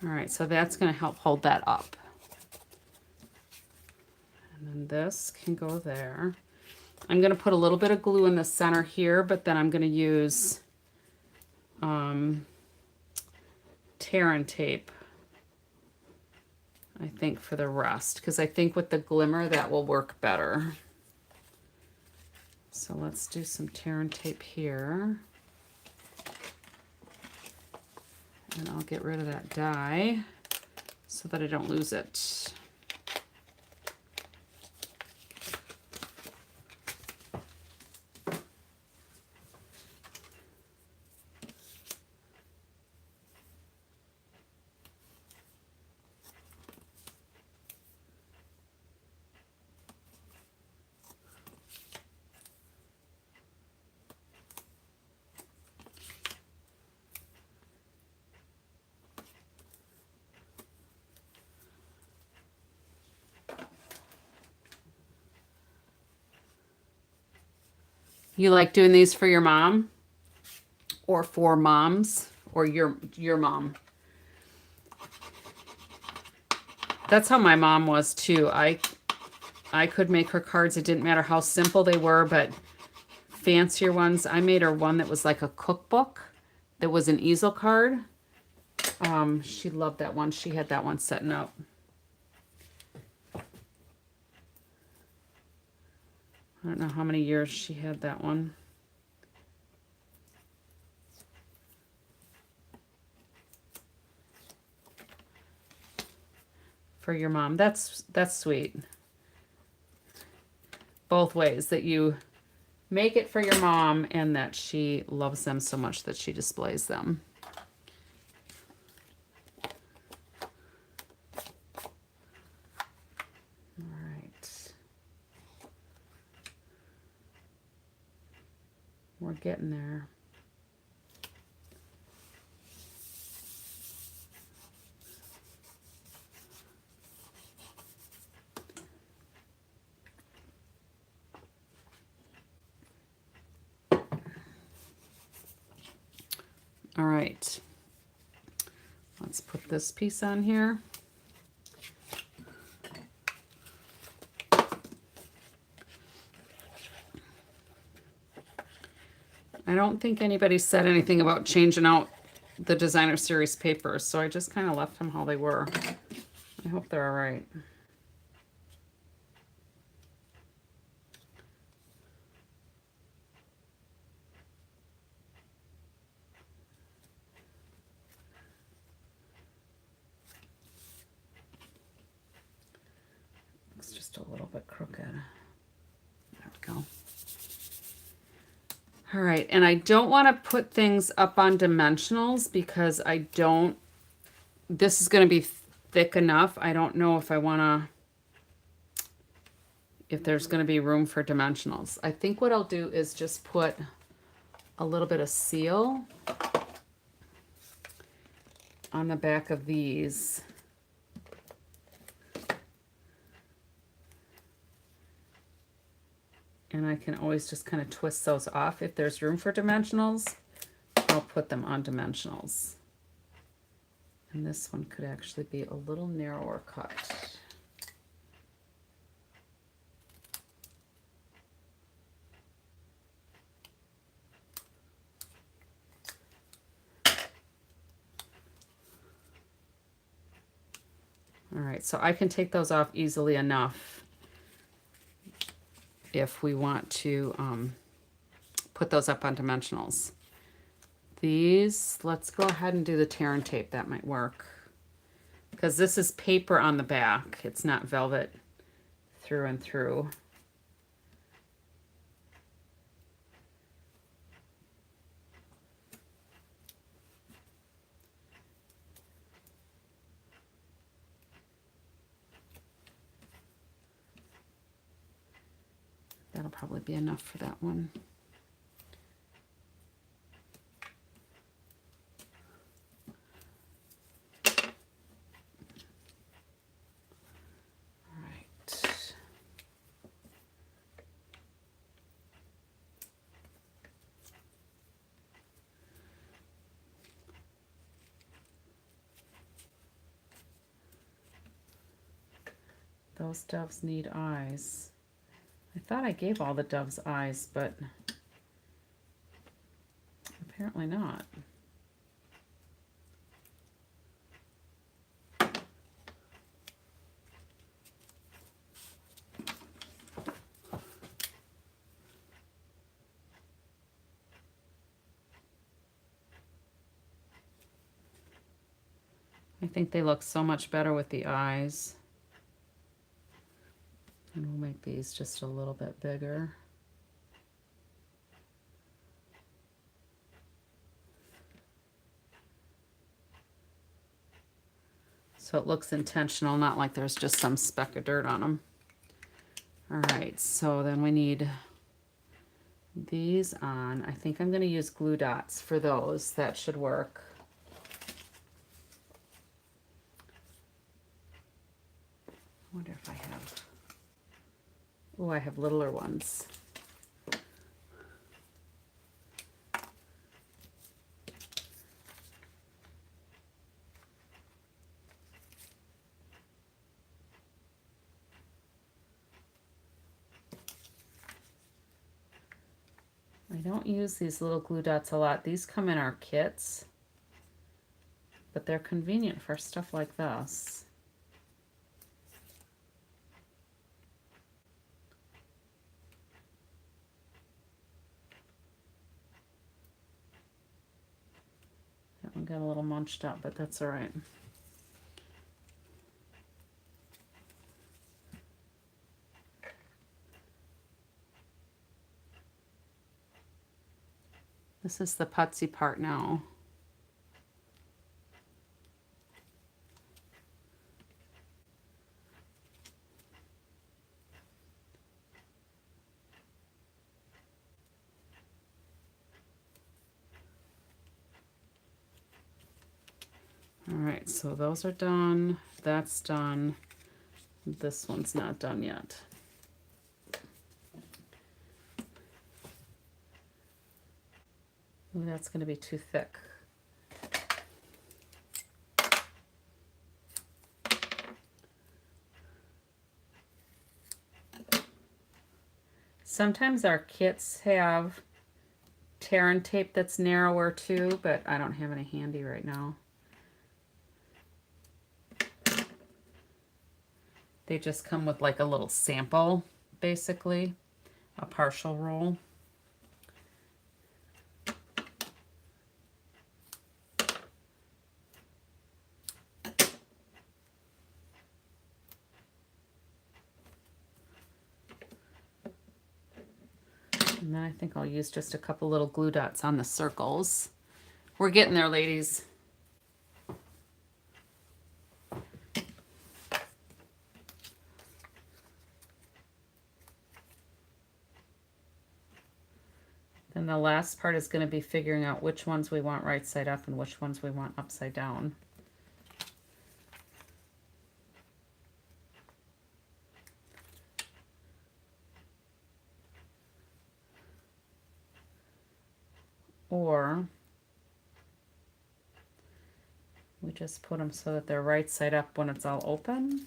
Speaker 1: All right, so that's going to help hold that up. And then this can go there. I'm going to put a little bit of glue in the center here, but then I'm going to use tear and tape, I think, for the rest, because I think with the glimmer that will work better. So let's do some tear and tape here. And I'll get rid of that die so that I don't lose it. You like doing these for your mom or for moms or your mom? That's how my mom was too. I could make her cards. It didn't matter how simple they were, but fancier ones. I made her one that was like a cookbook that was an easel card. She loved that one. She had that one setting up. I don't know how many years she had that one. For your mom. That's sweet. Both ways, that you make it for your mom and that she loves them so much that she displays them. All right. We're getting there. All right, let's put this piece on here. I don't think anybody said anything about changing out the designer series papers, so I just kind of left them how they were. I hope they're all right. It's just a little bit crooked. There we go. All right, and I don't want to put things up on dimensionals because I don't, this is going to be thick enough. I don't know if I want to, if there's going to be room for dimensionals. I think what I'll do is just put a little bit of seal on the back of these. And I can always just kind of twist those off. If there's room for dimensionals, I'll put them on dimensionals. And this one could actually be a little narrower cut. All right, so I can take those off easily enough if we want to put those up on dimensionals. These, let's go ahead and do the tear and tape. That might work. Because this is paper on the back. It's not velvet through and through. That'll probably be enough for that one. All right. Those doves need eyes. I thought I gave all the doves eyes, but apparently not. I think they look so much better with the eyes. And we'll make these just a little bit bigger. So it looks intentional, not like there's just some speck of dirt on them. All right, so then we need these on. I think I'm going to use glue dots for those. That should work. I wonder if I have... Oh, I have littler ones. I don't use these little glue dots a lot. These come in our kits, but they're convenient for stuff like this. That one got a little munched up, but that's all right. This is the putsy part now. right, so those are done. That's done. This one's not done yet. Ooh, that's going to be too thick. Sometimes our kits have tear and tape that's narrower too, but I don't have any handy right now. They just come with like a little sample, basically, a partial roll. And then I think I'll use just a couple little glue dots on the circles. We're getting there, ladies. Then the last part is going to be figuring out which ones we want right side up and which ones we want upside down. Or we just put them so that they're right side up when it's all open.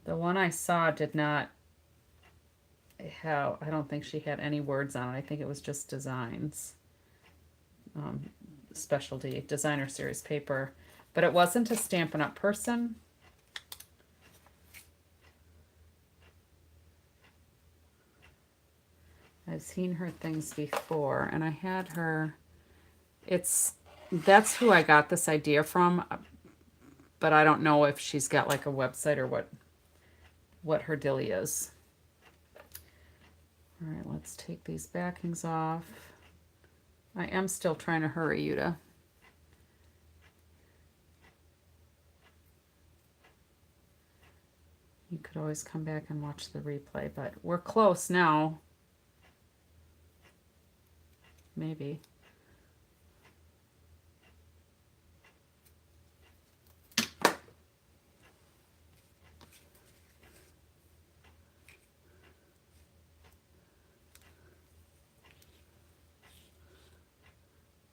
Speaker 1: The one I saw did not have, I don't think she had any words on it. I think it was just designs. Specialty designer series paper. But it wasn't a Stampin' Up! Person. I've seen her things before, and I had her, that's who I got this idea from, but I don't know if she's got like a website or what her dilly is. All right, let's take these backings off. I am still trying to hurry, Yuta. You could always come back and watch the replay, but we're close now. Maybe. I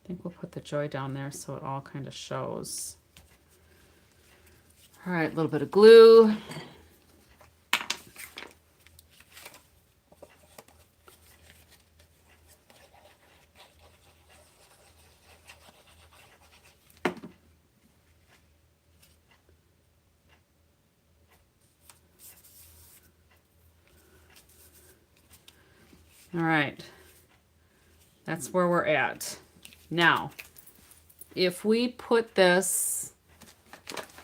Speaker 1: think we'll put the joy down there so it all kind of shows. All right, a little bit of glue. All right, that's where we're at. Now, if we put this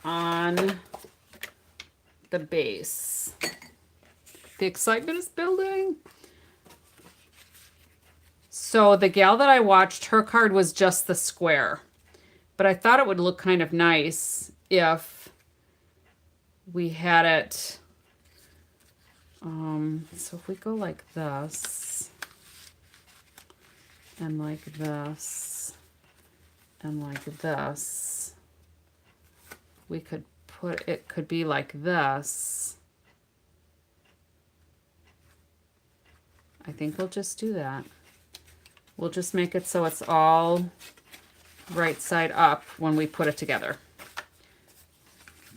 Speaker 1: on the base, the excitement is building. So the gal that I watched, her card was just the square, but I thought it would look kind of nice if we had it. So if we go like this, and like this, and like this, we could put, it could be like this. I think we'll just do that. We'll just make it so it's all right side up when we put it together.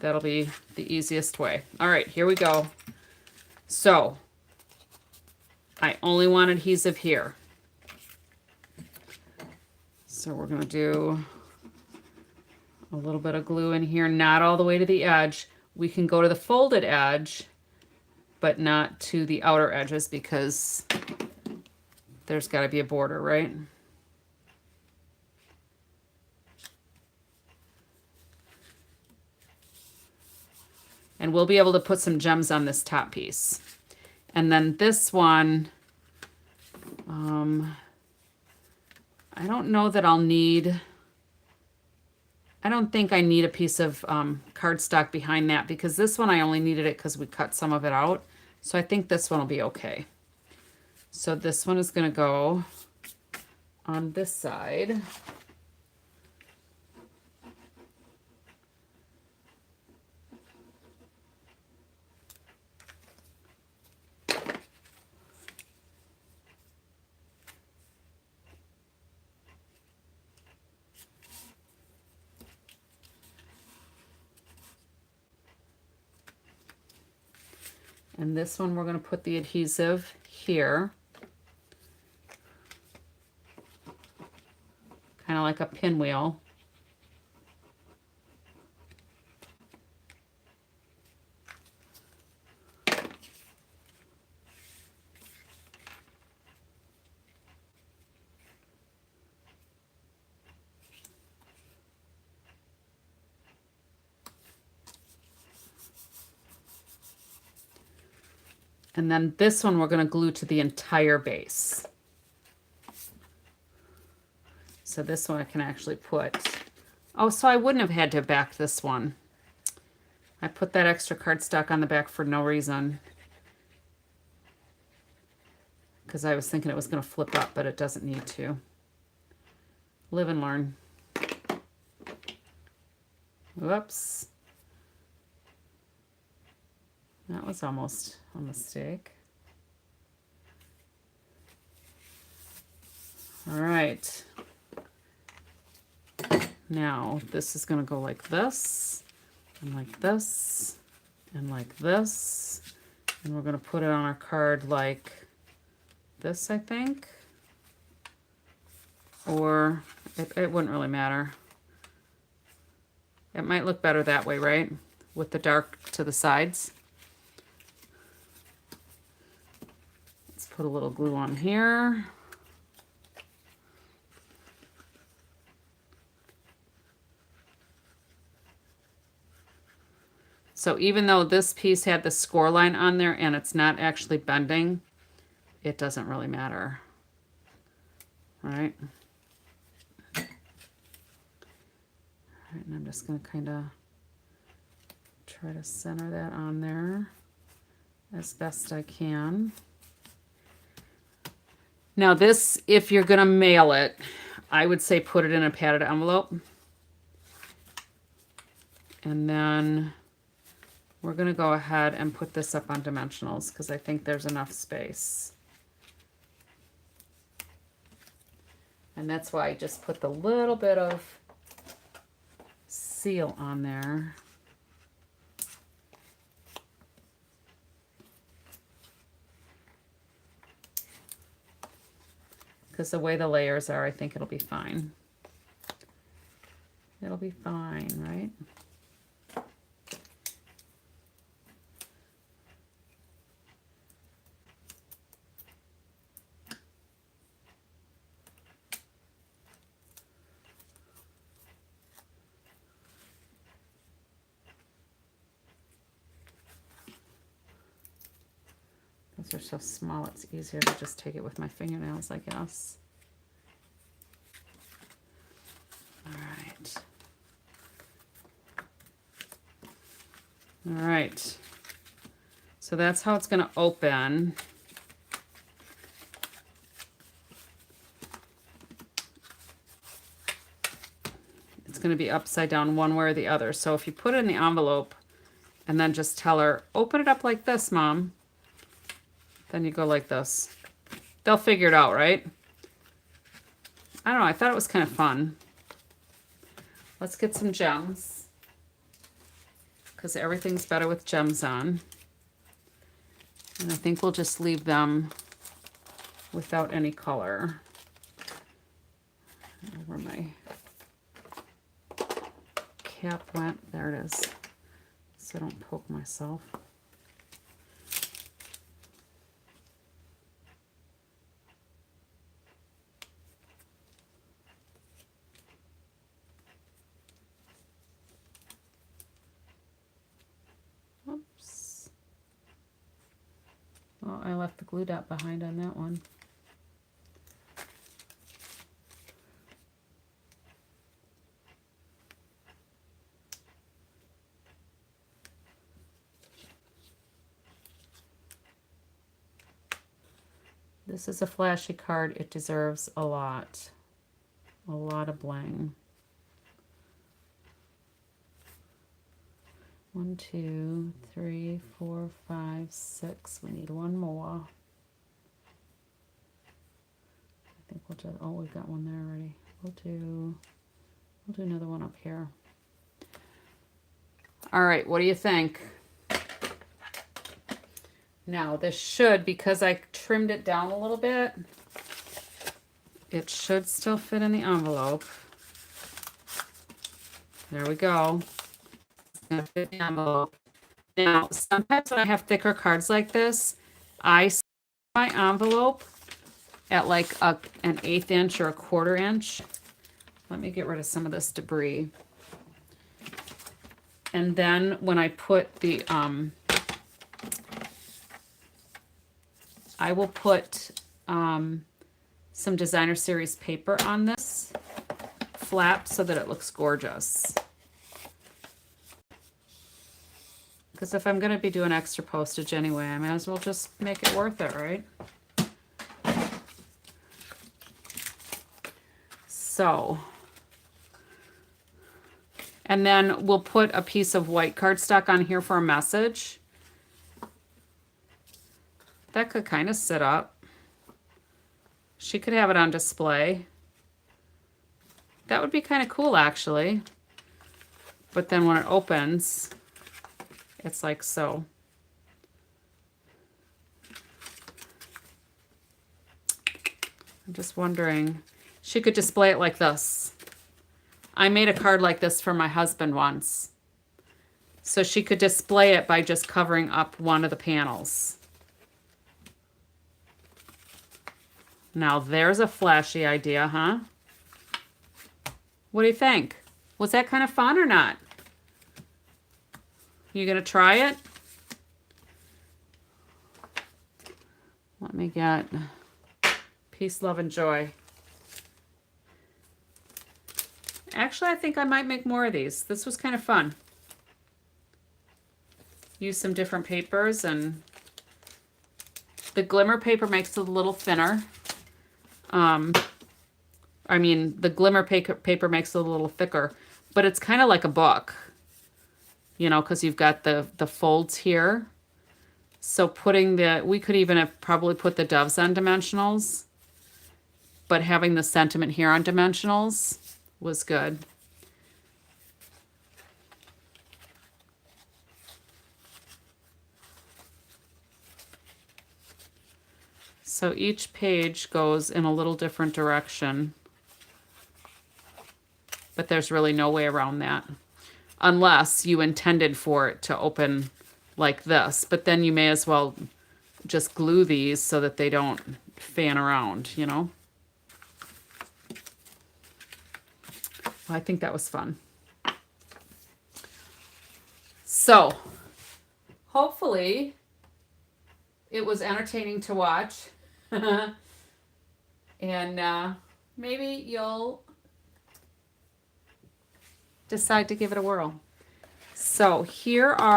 Speaker 1: That'll be the easiest way. All right, here we go. So I only want adhesive here. So we're going to do a little bit of glue in here, not all the way to the edge. We can go to the folded edge, but not to the outer edges because there's got to be a border, right? And we'll be able to put some gems on this top piece. And then this one, I don't know that I'll need, I don't think I need a piece of cardstock behind that because this one I only needed it because we cut some of it out. So I think this one will be okay. So this one is going to go on this side. And this one we're going to put the adhesive here. Kind of like a pinwheel. And then this one we're going to glue to the entire base. So this one I can actually put, oh, so I wouldn't have had to back this one. I put that extra cardstock on the back for no reason. Because I was thinking it was going to flip up, but it doesn't need to. Live and learn. Whoops. That was almost a mistake. All right. Now this is going to go like this, and like this, and like this. And we're going to put it on our card like this, I think. Or it wouldn't really matter. It might look better that way, right? With the dark to the sides. Let's put a little glue on here. So even though this piece had the score line on there and it's not actually bending, it doesn't really matter. All right. All right, and I'm just going to kind of try to center that on there as best I can. Now this, if you're going to mail it, I would say put it in a padded envelope. And then we're going to go ahead and put this up on dimensionals because I think there's enough space. And that's why I just put the little bit of seal on there. Because the way the layers are, I think it'll be fine. It'll be fine, right? Those are so small, it's easier to just take it with my fingernails, I guess. All right. All right. So that's how it's going to open. It's going to be upside down one way or the other. So if you put it in the envelope and then just tell her, open it up like this, Mom. Then you go like this. They'll figure it out, right? I don't know. I thought it was kind of fun. Let's get some gems. Because everything's better with gems on. And I think we'll just leave them without any color. Where my cap went. There it is. So I don't poke myself. Oops. Oh, I left the glue dot behind on that one. This is a flashy card. It deserves a lot. A lot of bling. 1, 2, 3, 4, 5, 6. We need one more. I think we'll just, oh, we've got one there already. We'll do another one up here. All right, what do you think? Now this should, because I trimmed it down a little bit, it should still fit in the envelope. There we go. It's gonna fit in the envelope. Now, sometimes when I have thicker cards like this, I set my envelope at like an 1/8 inch or a 1/4 inch. Let me get rid of some of this debris. And then when I put the, I will put some designer series paper on this flap so that it looks gorgeous. Because if I'm going to be doing extra postage anyway, I might as well just make it worth it, right? So, and then we'll put a piece of white cardstock on here for a message. That could kind of sit up. She could have it on display. That would be kind of cool, actually. But then when it opens, it's like so. I'm just wondering, she could display it like this. I made a card like this for my husband once. So she could display it by just covering up one of the panels. Now there's a flashy idea, huh? What do you think? Was that kind of fun or not? You gonna try it? Let me get peace, love, and joy. Actually, I think I might make more of these. This was kind of fun. Use some different papers, and the glimmer paper makes it a little thinner. I mean, the glimmer paper makes it a little thicker, but it's kind of like a book, you know, because you've got the folds here. So putting we could even have probably put the doves on dimensionals, but having the sentiment here on dimensionals was good. So each page goes in a little different direction, but there's really no way around that unless you intended for it to open like this, but then you may as well just glue these so that they don't fan around, you know? Well, I think that was fun. So, hopefully it was entertaining to watch. And maybe you'll decide to give it a whirl. So here's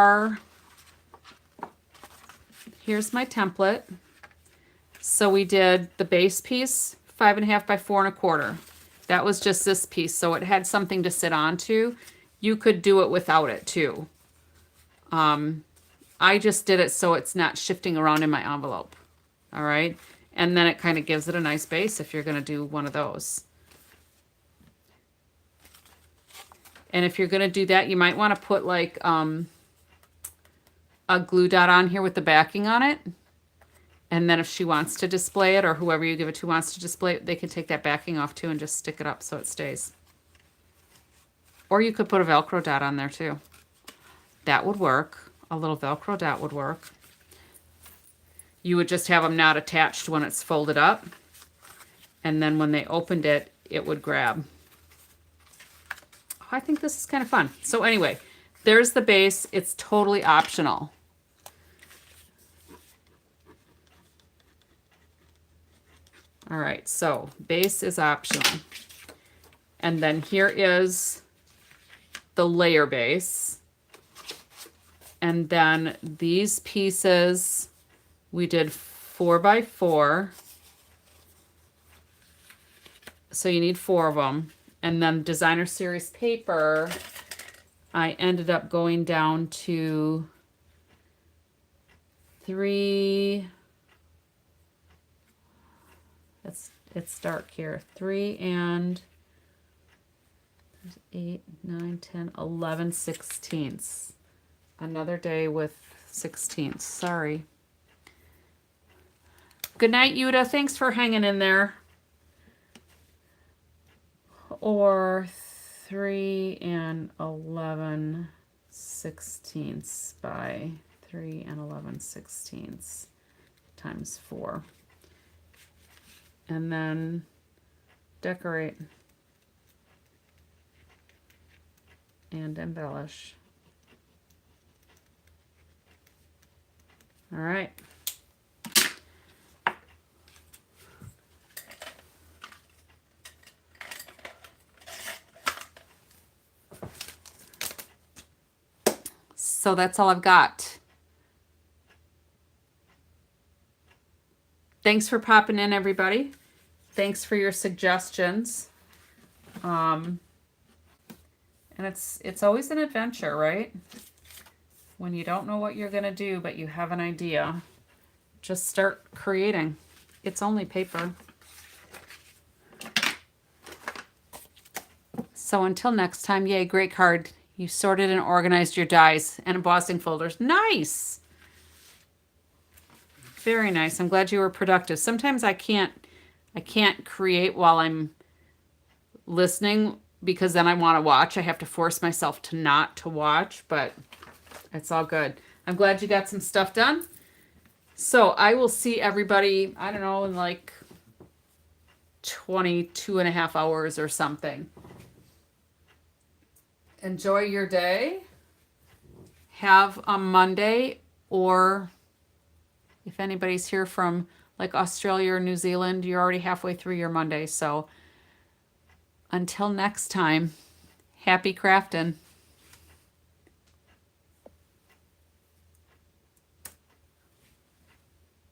Speaker 1: my template. So we did the base piece, 5.5 by 4 1/4. That was just this piece, so it had something to sit onto. You could do it without it too. I just did it so it's not shifting around in my envelope. All right. And then it kind of gives it a nice base if you're going to do one of those. And if you're going to do that, you might want to put like a glue dot on here with the backing on it. And then if she wants to display it, or whoever you give it to wants to display it, they can take that backing off too and just stick it up so it stays. Or you could put a Velcro dot on there too. That would work. A little Velcro dot would work. You would just have them not attached when it's folded up. And then when they opened it, it would grab. Oh, I think this is kind of fun. So anyway, there's the base. It's totally optional. All right, so base is optional. And then here is the layer base. And then these pieces, we did 4 by 4. So you need 4 of them. And then designer series paper, I ended up going down to 3. It's dark here. 3 and 8, 9, 10, 11 sixteenths. Another day with 16ths. Sorry. Good night, Yuda. Thanks for hanging in there. Or 3 and 11 sixteenths by 3 and 11 sixteenths times 4. And then decorate and embellish. All right. So that's all I've got. Thanks for popping in, everybody. Thanks for your suggestions. And it's always an adventure, right? When you don't know what you're going to do, but you have an idea, just start creating. It's only paper. So until next time, yay, great card. You sorted and organized your dies and embossing folders. Nice. Very nice. I'm glad you were productive. Sometimes I can't create while I'm listening because then I want to watch. I have to force myself to not to watch, but it's all good. I'm glad you got some stuff done. So I will see everybody, I don't know, in like 22 and a half hours or something. Enjoy your day. Have a Monday, or if anybody's here from like Australia or New Zealand, you're already halfway through your Monday. So until next time, happy crafting.